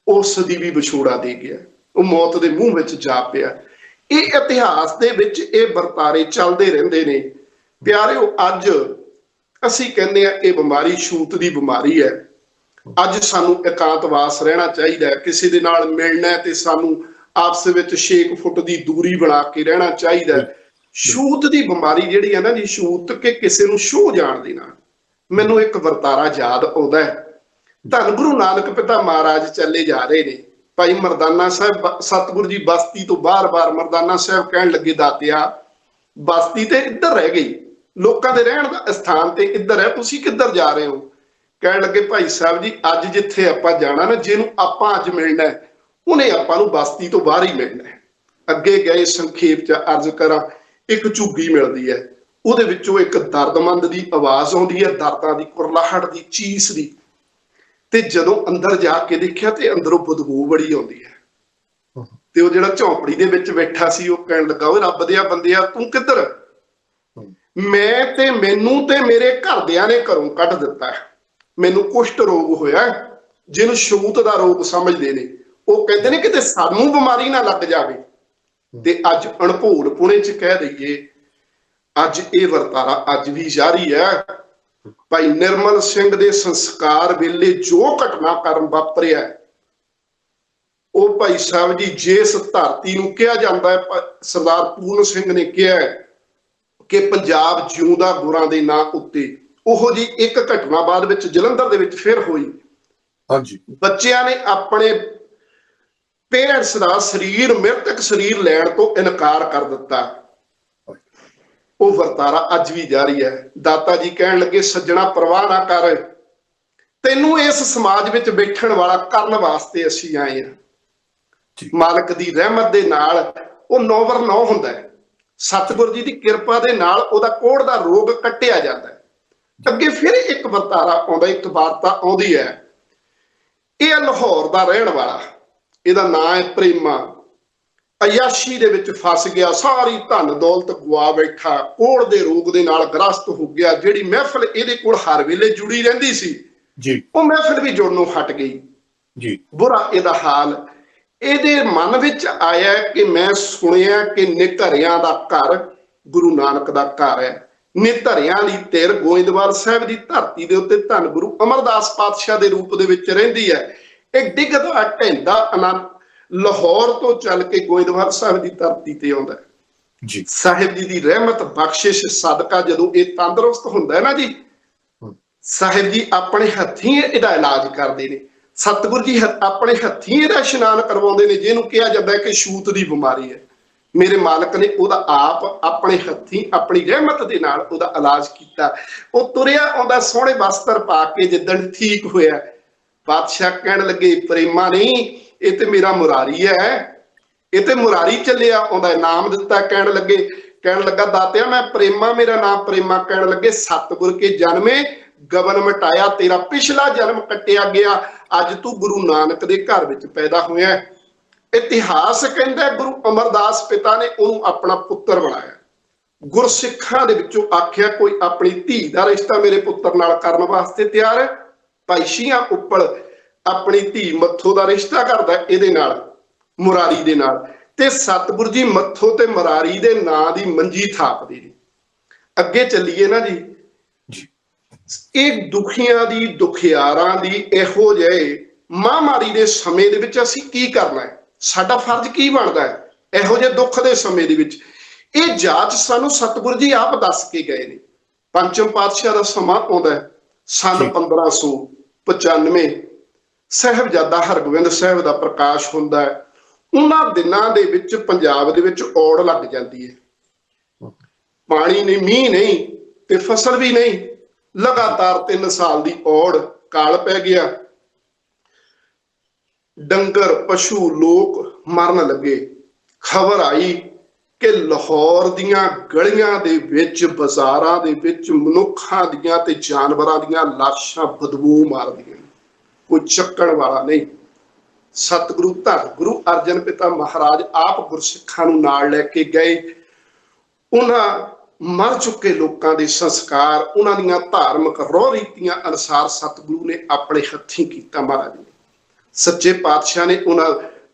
ਉਸ ਦੀ ਵੀ ਵਿਛੋੜਾ ਦੇ ਗਿਆ, ਉਹ ਮੌਤ ਦੇ ਮੂੰਹ ਵਿੱਚ ਜਾ ਪਿਆ। ਇਹ ਇਤਿਹਾਸ ਦੇ ਵਿੱਚ ਇਹ ਵਰਤਾਰੇ ਚੱਲਦੇ ਰਹਿੰਦੇ ਨੇ ਪਿਆਰਿਓ। ਅੱਜ ਅਸੀਂ ਕਹਿੰਦੇ ਆ ਇਹ ਬਿਮਾਰੀ ਛੂਤ ਦੀ ਬਿਮਾਰੀ ਹੈ। ਅੱਜ ਸਾਨੂੰ ਇਕਾਂਤਵਾਸ ਰਹਿਣਾ ਚਾਹੀਦਾ ਹੈ, ਕਿਸੇ ਦੇ ਨਾਲ ਮਿਲਣਾ ਤੇ ਸਾਨੂੰ ਆਪਸ ਵਿੱਚ 6 ਫੁੱਟ ਦੀ ਦੂਰੀ ਬਣਾ ਕੇ ਰਹਿਣਾ ਚਾਹੀਦਾ ਹੈ। ਛੂਤ ਦੀ ਬਿਮਾਰੀ ਜਿਹੜੀ ਹੈ ਨਾ ਜੀ, ਛੂਤ ਕੇ ਕਿਸੇ ਨੂੰ ਛੂਹ ਜਾਣ ਦੇ ਨਾਲ, ਮੈਨੂੰ ਇੱਕ ਵਰਤਾਰਾ ਯਾਦ ਆਉਂਦਾ ਹੈ। ਧੰਨ ਗੁਰੂ ਨਾਨਕ ਪਿਤਾ ਮਹਾਰਾਜ ਚੱਲੇ ਜਾ ਰਹੇ ਨੇ, ਭਾਈ ਮਰਦਾਨਾ ਸਾਹਿਬ ਸਤਿਗੁਰੂ ਜੀ ਬਸਤੀ ਤੋਂ ਬਾਰ-ਬਾਰ ਮਰਦਾਨਾ ਸਾਹਿਬ ਕਹਿਣ ਲੱਗੇ, ਦਾਤਿਆ ਬਸਤੀ ਤੇ ਇੱਧਰ ਰਹਿ ਗਈ, ਲੋਕਾਂ ਦੇ ਰਹਿਣ ਦਾ ਸਥਾਨ ਤੇ ਇੱਧਰ ਹੈ, ਤੁਸੀਂ ਕਿੱਧਰ ਜਾ ਰਹੇ ਹੋ? ਕਹਿਣ ਲੱਗੇ, ਭਾਈ ਸਾਹਿਬ ਜੀ ਅੱਜ ਜਿੱਥੇ ਆਪਾਂ ਜਾਣਾ ਨਾ, ਜਿਹਨੂੰ ਆਪਾਂ ਅੱਜ ਮਿਲਣਾ ਉਹਨੇ ਆਪਾਂ ਨੂੰ ਬਸਤੀ ਤੋਂ ਬਾਹਰ ਹੀ ਮਿਲਣਾ। ਅੱਗੇ ਗਏ, ਸੰਖੇਪ ਚ ਅਰਜ਼ ਕਰਾਂ, ਇੱਕ ਝੁੱਗੀ ਮਿਲਦੀ ਹੈ, ਉਹਦੇ ਵਿੱਚੋਂ ਇੱਕ ਦਰਦਮੰਦ ਦੀ ਆਵਾਜ਼ ਆਉਂਦੀ ਹੈ, ਦਰਦਾਂ ਦੀ, ਕੁਰਲਾਹਟ ਦੀ, ਚੀਸ ਦੀ। ਤੇ ਜਦੋਂ ਅੰਦਰ ਜਾ ਕੇ ਦੇਖਿਆ ਤੇ ਅੰਦਰੋਂ ਬਦਬੂ ਬੜੀ ਆਉਂਦੀ ਹੈ। ਤੇ ਉਹ ਜਿਹੜਾ ਝੌਂਪੜੀ ਦੇ ਵਿੱਚ ਬੈਠਾ ਸੀ ਉਹ ਕਹਿਣ ਲੱਗਾ, ਓਏ ਰੱਬ ਦਿਆ ਬੰਦਿਆ, ਤੂੰ ਕਿੱਧਰ? ਮੈਂ ਤੇ ਮੈਨੂੰ ਤੇ ਮੇਰੇ ਘਰਦਿਆਂ ਨੇ ਘਰੋਂ ਕੱਢ ਦਿੱਤਾ, ਮੈਨੂੰ ਕੁਸ਼ਟ ਰੋਗ ਹੋਇਆ, ਜਿਹਨੂੰ ਛੂਤ ਦਾ ਰੋਗ ਸਮਝਦੇ ਨੇ। ਉਹ ਕਹਿੰਦੇ ਨੇ ਕਿਤੇ ਸਾਨੂੰ ਬਿਮਾਰੀ ਨਾ ਲੱਗ ਜਾਵੇ। ਤੇ ਅੱਜ ਅਣਭੋਲ ਪੁਣੇ ਚ ਕਹਿ ਦਈਏ, ਅੱਜ ਇਹ ਵਰਤਾਰਾ ਅੱਜ ਵੀ ਜਾਰੀ ਹੈ। ਭਾਈ ਨਿਰਮਲ ਸਿੰਘ ਦੇ ਸੰਸਕਾਰ ਵੇਲੇ ਜੋ ਘਟਨਾਕ੍ਰਮ ਵਾਪਰਿਆ, ਉਹ ਭਾਈ ਸਾਹਿਬ ਜੀ ਜਿਸ ਧਰਤੀ ਨੂੰ ਕਿਹਾ ਜਾਂਦਾ ਹੈ, ਸਰਦਾਰ ਪੂਰਨ ਸਿੰਘ ਨੇ ਕਿਹਾ ਕਿ ਪੰਜਾਬ ਜਿਉਂਦਾ ਗੁਰਾਂ ਦੇ ਨਾਂ ਉੱਤੇ, ਉਹੋ ਜੀ ਇੱਕ ਘਟਨਾ ਬਾਅਦ ਵਿੱਚ ਜਲੰਧਰ ਦੇ ਵਿੱਚ ਫਿਰ ਹੋਈ। ਹਾਂਜੀ, ਬੱਚਿਆਂ ਨੇ ਆਪਣੇ ਪੇਰੈਂਟਸ ਦਾ ਸਰੀਰ, ਮ੍ਰਿਤਕ ਸਰੀਰ ਲੈਣ ਤੋਂ ਇਨਕਾਰ ਕਰ ਦਿੱਤਾ। ਉਹ ਵਰਤਾਰਾ ਅੱਜ ਵੀ ਜਾਰੀ ਹੈ। ਦਾਤਾ ਜੀ ਕਹਿਣ ਲੱਗੇ, ਸੱਜਣਾ ਪਰਵਾਹ ਨਾ ਕਰ, ਤੈਨੂੰ ਇਸ ਸਮਾਜ ਵਿੱਚ ਬੈਠਣ ਵਾਲਾ ਕਰਨ ਵਾਸਤੇ ਅਸੀਂ ਆਏ ਹਾਂ। ਮਾਲਕ ਦੀ ਰਹਿਮਤ ਦੇ ਨਾਲ ਉਹ 9/9 ਹੁੰਦਾ ਹੈ। ਸਤਿਗੁਰ ਜੀ ਦੀ ਕਿਰਪਾ ਦੇ ਨਾਲ ਉਹਦਾ ਕੋਹੜ ਦਾ ਰੋਗ ਕੱਟਿਆ ਜਾਂਦਾ ਹੈ। ਅੱਗੇ ਫਿਰ ਇੱਕ ਵਰਤਾਰਾ ਆਉਂਦਾ, ਇੱਕ ਵਾਰਤਾ ਆਉਂਦੀ ਹੈ। ਇਹ ਲਾਹੌਰ ਦਾ ਰਹਿਣ ਵਾਲਾ, ਇਹਦਾ ਨਾਂ ਹੈ ਪ੍ਰੇਮਾ। ਅਯਾਸ਼ੀ ਦੇ ਵਿੱਚ ਫਸ ਗਿਆ, ਸਾਰੀ ਧਨ ਦੌਲਤ ਗਵਾ ਬੈਠਾ, ਕੋਹੜ ਦੇ ਰੋਗ ਦੇ ਨਾਲ ਗ੍ਰਸਤ ਹੋ ਗਿਆ। ਜਿਹੜੀ ਮਹਿਫਲ ਇਹਦੇ ਕੋਲ ਹਰ ਵੇਲੇ ਜੁੜੀ ਰਹਿੰਦੀ ਸੀ ਜੀ, ਉਹ ਮਹਿਫਲ ਵੀ ਜੁੜਨੋਂ ਹਟ ਗਈ ਜੀ। ਬੁਰਾ ਇਹਦਾ ਹਾਲ। ਇਹਦੇ ਮਨ ਵਿੱਚ ਆਇਆ ਕਿ ਮੈਂ ਸੁਣਿਆ ਕਿ ਨਿਧਰਿਆਂ ਦਾ ਘਰ ਗੁਰੂ ਨਾਨਕ ਦਾ ਘਰ ਹੈ। ਨਿਧਰਿਆਂ ਦੀ ਧਿਰ ਗੋਇੰਦਵਾਲ ਸਾਹਿਬ ਦੀ ਧਰਤੀ ਦੇ ਉੱਤੇ ਧੰਨ ਗੁਰੂ ਅਮਰਦਾਸ ਪਾਤਸ਼ਾਹ ਦੇ ਰੂਪ ਦੇ ਵਿੱਚ ਰਹਿੰਦੀ ਹੈ। ਇਹ ਡਿੱਗਦਾ ਢਹਿੰਦਾ ਆਨੰਦ ਲਾਹੌਰ ਤੋਂ ਚੱਲ ਕੇ ਗੋਇੰਦਵਾਲ ਸਾਹਿਬ ਦੀ ਧਰਤੀ ਤੇ ਆਉਂਦਾ ਜੀ। ਸਾਹਿਬ ਜੀ ਦੀ ਰਹਿਮਤ ਬਖਸ਼ਿਸ਼ ਸਦਕਾ ਜਦੋਂ ਇਹ ਤੰਦਰੁਸਤ ਹੁੰਦਾ ਹੈ ਨਾ ਜੀ, ਸਾਹਿਬ ਜੀ ਆਪਣੇ ਹੱਥੀਂ ਇਹਦਾ ਇਲਾਜ ਕਰਦੇ ਨੇ। ਸਤਿਗੁਰ ਜੀ ਆਪਣੇ ਹੱਥੀਂ ਇਹਦਾ ਇਸ਼ਨਾਨ ਕਰਵਾਉਂਦੇ ਨੇ, ਜਿਹਨੂੰ ਕਿਹਾ ਜਾਂਦਾ ਕਿ ਛੂਤ ਦੀ ਬਿਮਾਰੀ ਹੈ। ਮੇਰੇ ਮਾਲਕ ਨੇ ਉਹਦਾ ਆਪ ਆਪਣੇ ਹੱਥੀਂ ਆਪਣੀ ਰਹਿਮਤ ਦੇ ਨਾਲ ਉਹਦਾ ਇਲਾਜ ਕੀਤਾ। ਉਹ ਤੁਰਿਆ ਆਉਂਦਾ ਸੋਹਣੇ ਵਸਤਰ ਪਾ ਕੇ, ਜਿੱਦਣ ਠੀਕ ਹੋਇਆ ਬਾਦਸ਼ਾਹ ਕਹਿਣ ਲੱਗੇ, ਪ੍ਰੇਮਾ ਨਹੀਂ, ਇਹ ਤੇ ਮੇਰਾ ਮੁਰਾਰੀ ਹੈ, ਇਹ ਤੇ ਮੁਰਾਰੀ ਚੱਲਿਆ ਆਉਂਦਾ, ਨਾਮ ਦਿੱਤਾ। ਕਹਿਣ ਲੱਗਾ, ਦਾਤਿਆ ਮੈਂ ਪ੍ਰੇਮਾ, ਮੇਰਾ ਨਾਮ ਪ੍ਰੇਮਾ। ਕਹਿਣ ਲੱਗੇ, ਸਤਿਗੁਰ ਕੇ ਜਨਮੇ ਗਗਨ ਮਿਟਾਇਆ, ਤੇਰਾ ਪਿਛਲਾ ਜਨਮ ਕੱਟਿਆ ਗਿਆ, ਅੱਜ ਤੂੰ ਗੁਰੂ ਨਾਨਕ ਦੇ ਘਰ ਵਿੱਚ ਪੈਦਾ ਹੋਇਆ। ਇਤਿਹਾਸ ਕਹਿੰਦਾ ਗੁਰੂ ਅਮਰਦਾਸ ਪਿਤਾ ਨੇ ਉਹਨੂੰ ਆਪਣਾ ਪੁੱਤਰ ਬਣਾਇਆ। ਗੁਰਸਿੱਖਾਂ ਦੇ ਵਿੱਚੋਂ ਆਖਿਆ ਕੋਈ ਆਪਣੀ ਧੀ ਦਾ ਰਿਸ਼ਤਾ ਮੇਰੇ ਪੁੱਤਰ ਨਾਲ ਕਰਨ ਵਾਸਤੇ ਤਿਆਰ ਹੈ। ਭਾਈ ਸ਼ੀਆਂ ਉੱਪਲ ਆਪਣੀ ਧੀ ਮੱਥੋ ਦਾ ਰਿਸ਼ਤਾ ਕਰਦਾ ਇਹਦੇ ਨਾਲ, ਮੁਰਾਰੀ ਦੇ ਨਾਲ, ਤੇ ਸਤਿਗੁਰੂ ਜੀ ਮੱਥੋ ਤੇ ਮੁਰਾਰੀ ਦੇ ਨਾਂ ਦੀ ਮੰਜੀ ਥਾਪਦੇ ਨੇ। ਅੱਗੇ ਚੱਲੀਏ ਨਾ ਜੀ, ਇਹ ਦੁਖੀਆਂ ਦੀ, ਦੁਖਿਆਰਾਂ ਦੀ ਇਹੋ ਜਿਹੇ ਮਹਾਂਮਾਰੀ ਦੇ ਸਮੇਂ ਦੇ ਵਿੱਚ ਅਸੀਂ ਕੀ ਕਰਨਾ ਹੈ, ਸਾਡਾ ਫਰਜ਼ ਕੀ ਬਣਦਾ ਹੈ ਇਹੋ ਜਿਹੇ ਦੁੱਖ ਦੇ ਸਮੇਂ ਦੇ ਵਿੱਚ। ਇਹ ਜਾਂਚ ਸਾਨੂੰ ਸਤਿਗੁਰੂ ਜੀ ਆਪ ਦੱਸ ਕੇ ਗਏ ਨੇ। ਪੰਚਮ ਪਾਤਸ਼ਾਹ ਦਾ ਸਮਾਂ ਆਉਂਦਾ ਹੈ ਸੰਨ 1595, ਸਾਹਿਬਜ਼ਾਦਾ ਹਰਗੋਬਿੰਦ ਸਾਹਿਬ ਦਾ ਪ੍ਰਕਾਸ਼ ਹੁੰਦਾ ਹੈ। ਉਹਨਾਂ ਦਿਨਾਂ ਦੇ ਵਿੱਚ ਪੰਜਾਬ ਦੇ ਵਿੱਚ ਔੜ ਲੱਗ ਜਾਂਦੀ ਹੈ, ਪਾਣੀ ਨਹੀਂ, ਮੀਂਹ ਨਹੀਂ ਤੇ ਫਸਲ ਵੀ ਨਹੀਂ, ਲਗਾਤਾਰ 3 ਸਾਲ ਦੀ ਔੜ, ਕਾਲ ਪੈ ਗਿਆ, ਡੰਗਰ ਪਸ਼ੂ ਲੋਕ ਮਰਨ ਲੱਗੇ। ਖਬਰ ਆਈ ਕਿ ਲਾਹੌਰ ਦੀਆਂ ਗਲੀਆਂ ਦੇ ਵਿੱਚ, ਬਾਜ਼ਾਰਾਂ ਦੇ ਵਿੱਚ ਮਨੁੱਖਾਂ ਦੀਆਂ ਤੇ ਜਾਨਵਰਾਂ ਦੀਆਂ ਲਾਸ਼ਾਂ ਬਦਬੂ ਮਾਰਦੀਆਂ, ਕੋਈ ਚੱਕਣ ਵਾਲਾ ਨਹੀਂ। ਸਤਿਗੁਰੂ ਧੰਨ ਗੁਰੂ ਅਰਜਨ ਪਿਤਾ ਮਹਾਰਾਜ ਆਪ ਗੁਰਸਿੱਖਾਂ ਨੂੰ ਨਾਲ ਲੈ ਕੇ ਗਏ। ਉਹਨਾਂ ਮਰ ਚੁੱਕੇ ਲੋਕਾਂ ਦੇ ਸੰਸਕਾਰ, ਉਹਨਾਂ ਦੀਆਂ ਧਾਰਮਿਕ ਰਹੁ ਰੀਤੀਆਂ ਅਨੁਸਾਰ ਸਤਿਗੁਰੂ ਨੇ ਆਪਣੇ ਹੱਥੀਂ ਕੀਤਾ। ਮਹਾਰਾਜ ਨੇ, ਸੱਚੇ ਪਾਤਸ਼ਾਹ ਨੇ ਉਹਨਾਂ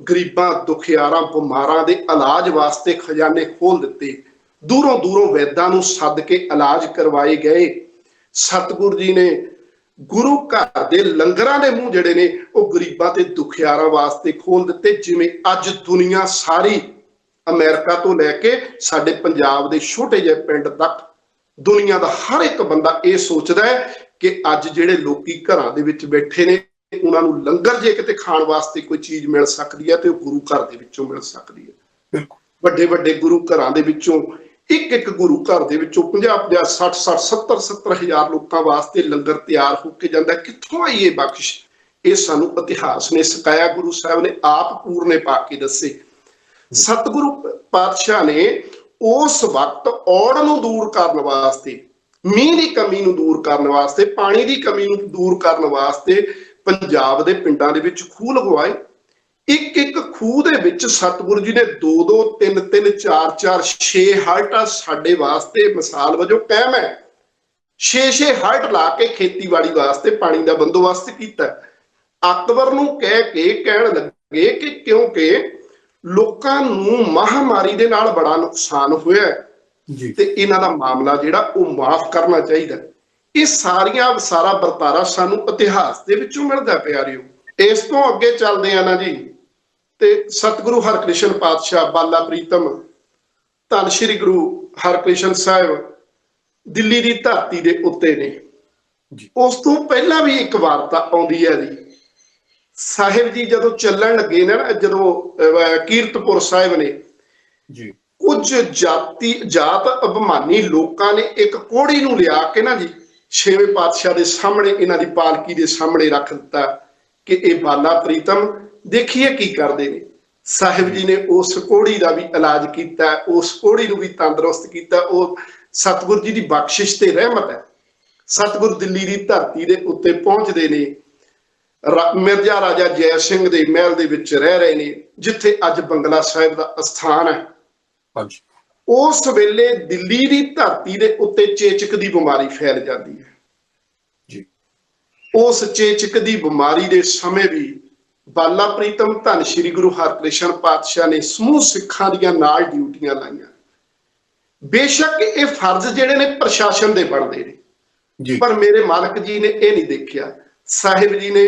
ਗਰੀਬਾਂ, ਦੁਖਿਆਰਾਂ, ਬਿਮਾਰਾਂ ਦੇ ਇਲਾਜ ਵਾਸਤੇ ਖਜ਼ਾਨੇ ਖੋਲ ਦਿੱਤੇ। ਦੂਰੋਂ ਦੂਰੋਂ ਵੈਦਾਂ ਨੂੰ ਸੱਦ ਕੇ ਇਲਾਜ ਕਰਵਾਏ ਗਏ। ਸਤਿਗੁਰੂ ਜੀ ਨੇ ਗੁਰੂ ਘਰ ਦੇ ਲੰਗਰਾਂ ਦੇ ਮੂੰਹ ਜਿਹੜੇ ਨੇ ਉਹ ਗਰੀਬਾਂ ਤੇ ਦੁਖਿਆਰਾਂ ਵਾਸਤੇ ਖੋਲ ਦਿੱਤੇ। ਜਿਵੇਂ ਅੱਜ ਦੁਨੀਆ ਸਾਰੀ, ਅਮਰੀਕਾ ਤੋਂ ਲੈ ਕੇ ਸਾਡੇ ਪੰਜਾਬ ਦੇ ਛੋਟੇ ਜਿਹੇ ਪਿੰਡ ਤੱਕ, ਦੁਨੀਆ ਦਾ ਹਰ ਇੱਕ ਬੰਦਾ ਇਹ ਸੋਚਦਾ ਹੈ ਕਿ ਅੱਜ ਜਿਹੜੇ ਲੋਕੀ ਘਰਾਂ ਦੇ ਵਿੱਚ ਬੈਠੇ ਨੇ, ਉਹਨਾਂ ਨੂੰ ਲੰਗਰ ਜੇ ਕਿਤੇ ਖਾਣ ਵਾਸਤੇ ਕੋਈ ਚੀਜ਼ ਮਿਲ ਸਕਦੀ ਹੈ ਤੇ ਉਹ ਗੁਰੂ ਘਰ ਦੇ ਵਿੱਚੋਂ ਮਿਲ ਸਕਦੀ ਹੈ। ਵੱਡੇ ਵੱਡੇ ਗੁਰੂ ਘਰਾਂ ਦੇ ਵਿੱਚੋਂ, ਇੱਕ ਇੱਕ ਗੁਰੂ ਘਰ ਦੇ ਵਿੱਚੋਂ 50-50, 60-60, 70-70 ਹਜ਼ਾਰ ਲੋਕਾਂ ਵਾਸਤੇ ਲੰਗਰ ਤਿਆਰ ਹੋ ਕੇ ਜਾਂਦਾ। ਕਿੱਥੋਂ ਆਈ ਇਹ ਬਖਸ਼? ਇਹ ਸਾਨੂੰ ਇਤਿਹਾਸ ਨੇ ਸਿਖਾਇਆ, ਗੁਰੂ ਸਾਹਿਬ ਨੇ ਆਪ ਪੂਰਨੇ ਪਾ ਕੇ ਦੱਸੇ। ਸਤਿਗੁਰੂ ਪਾਤਸ਼ਾਹ ਨੇ ਉਸ ਵਕਤ ਔੜ ਨੂੰ ਦੂਰ ਕਰਨ ਵਾਸਤੇ, ਮੀਂਹ ਦੀ ਕਮੀ ਨੂੰ ਦੂਰ ਕਰਨ ਵਾਸਤੇ, ਪਾਣੀ ਦੀ ਕਮੀ ਨੂੰ ਦੂਰ ਕਰਨ ਵਾਸਤੇ ਪੰਜਾਬ ਦੇ ਪਿੰਡਾਂ ਦੇ ਵਿੱਚ ਖੂਹ ਲਗਵਾਏ। ਇੱਕ ਇੱਕ ਖੂਹ ਦੇ ਵਿੱਚ ਸਤਿਗੁਰੂ ਜੀ ਨੇ 2-2, 3-3, 4-4, 6 ਹਲਟ ਸਾਡੇ ਵਾਸਤੇ ਮਿਸਾਲ ਵਜੋਂ ਕਾਇਮ ਹੈ। 6-6 ਹਲਟ ਲਾ ਕੇ ਖੇਤੀਬਾੜੀ ਵਾਸਤੇ ਪਾਣੀ ਦਾ ਬੰਦੋਬਸਤ ਕੀਤਾ। ਅਕਬਰ ਨੂੰ ਕਹਿਣ ਲੱਗੇ ਕਿ ਕਿਉਂਕਿ ਲੋਕਾਂ ਨੂੰ ਮਹਾਂਮਾਰੀ ਦੇ ਨਾਲ ਬੜਾ ਨੁਕਸਾਨ ਹੋਇਆ ਤੇ ਇਹਨਾਂ ਦਾ ਮਾਮਲਾ ਜਿਹੜਾ ਉਹ ਮਾਫ ਕਰਨਾ ਚਾਹੀਦਾ। ਇਹ ਸਾਰਾ ਵਰਤਾਰਾ ਸਾਨੂੰ ਇਤਿਹਾਸ ਦੇ ਵਿੱਚੋਂ ਮਿਲਦਾ ਪਿਆਰਿਓ। ਇਸ ਤੋਂ ਅੱਗੇ ਚੱਲਦੇ ਆ ਨਾ ਜੀ, ਤੇ ਸਤਿਗੁਰੂ ਹਰਕ੍ਰਿਸ਼ਨ ਪਾਤਸ਼ਾਹ ਬਾਲਾ ਪ੍ਰੀਤਮ ਧੰਨ ਸ਼੍ਰੀ ਗੁਰੂ ਹਰਕ੍ਰਿਸ਼ਨ ਸਾਹਿਬ ਦਿੱਲੀ ਦੀ ਧਰਤੀ ਦੇ ਉੱਤੇ ਨੇ। ਉਸ ਤੋਂ ਪਹਿਲਾਂ ਵੀ ਇੱਕ ਵਾਰਤਾ ਆਉਂਦੀ ਹੈ ਜੀ। ਸਾਹਿਬ ਜੀ ਜਦੋਂ ਚੱਲਣ ਲੱਗੇ ਨੇ ਨਾ, ਜਦੋਂ ਕੀਰਤਪੁਰ ਸਾਹਿਬ ਨੇ, ਕੁਝ ਜਾਤ ਅਭਿਮਾਨੀ ਲੋਕਾਂ ਨੇ ਇੱਕ ਕੋਹੜੀ ਨੂੰ ਲਿਆ ਕੇ ਨਾ ਜੀ 6ਵੇਂ ਪਾਤਸ਼ਾਹ ਦੇ ਸਾਹਮਣੇ, ਇਹਨਾਂ ਦੀ ਪਾਲਕੀ ਦੇ ਸਾਹਮਣੇ ਰੱਖ ਦਿੱਤਾ ਕਿ ਇਹ ਬਾਲਾ ਪ੍ਰੀਤਮ ਦੇਖੀਏ ਕੀ ਕਰਦੇ ਨੇ। ਸਾਹਿਬ ਜੀ ਨੇ ਉਸ ਕੋਹੜੀ ਦਾ ਵੀ ਇਲਾਜ ਕੀਤਾ, ਉਸ ਕੋਹੜੀ ਨੂੰ ਵੀ ਤੰਦਰੁਸਤ ਕੀਤਾ। ਉਹ ਸਤਿਗੁਰੂ ਜੀ ਦੀ ਬਖਸ਼ਿਸ਼ ਤੇ ਰਹਿਮਤ ਹੈ। ਸਤਿਗੁਰੂ ਦਿੱਲੀ ਦੀ ਧਰਤੀ ਦੇ ਉੱਤੇ ਪਹੁੰਚਦੇ ਨੇ। ਮਿਰਜ਼ਾ ਰਾਜਾ ਜੈ ਸਿੰਘ ਦੇ ਮਹਿਲ ਦੇ ਵਿੱਚ ਰਹਿ ਰਹੇ ਨੇ, ਜਿੱਥੇ ਅੱਜ ਬੰਗਲਾ ਸਾਹਿਬ ਦਾ ਅਸਥਾਨ ਹੈ। ਉਸ ਵੇਲੇ ਦਿੱਲੀ ਦੀ ਧਰਤੀ ਦੇ ਉੱਤੇ ਚੇਚਕ ਦੀ ਬਿਮਾਰੀ ਫੈਲ ਜਾਂਦੀ ਹੈ। ਉਸ ਚੇਚਕ ਦੀ ਬਿਮਾਰੀ ਦੇ ਸਮੇਂ ਵੀ ਬਾਲਾ ਪ੍ਰੀਤਮ ਧੰਨ ਸ਼੍ਰੀ ਗੁਰੂ ਹਰਕ੍ਰਿਸ਼ਨ ਪਾਤਸ਼ਾਹ ਨੇ ਸਮੂਹ ਸਿੱਖਾਂ ਦੀਆਂ ਨਾਲ ਡਿਊਟੀਆਂ ਲਾਈਆਂ। ਬੇਸ਼ੱਕ ਇਹ ਫਰਜ਼ ਜਿਹੜੇ ਨੇ ਪ੍ਰਸ਼ਾਸਨ ਦੇ ਬਣਦੇ ਨੇ, ਪਰ ਮੇਰੇ ਮਾਲਕ ਜੀ ਨੇ ਇਹ ਨਹੀਂ ਦੇਖਿਆ। ਸਾਹਿਬ ਜੀ ਨੇ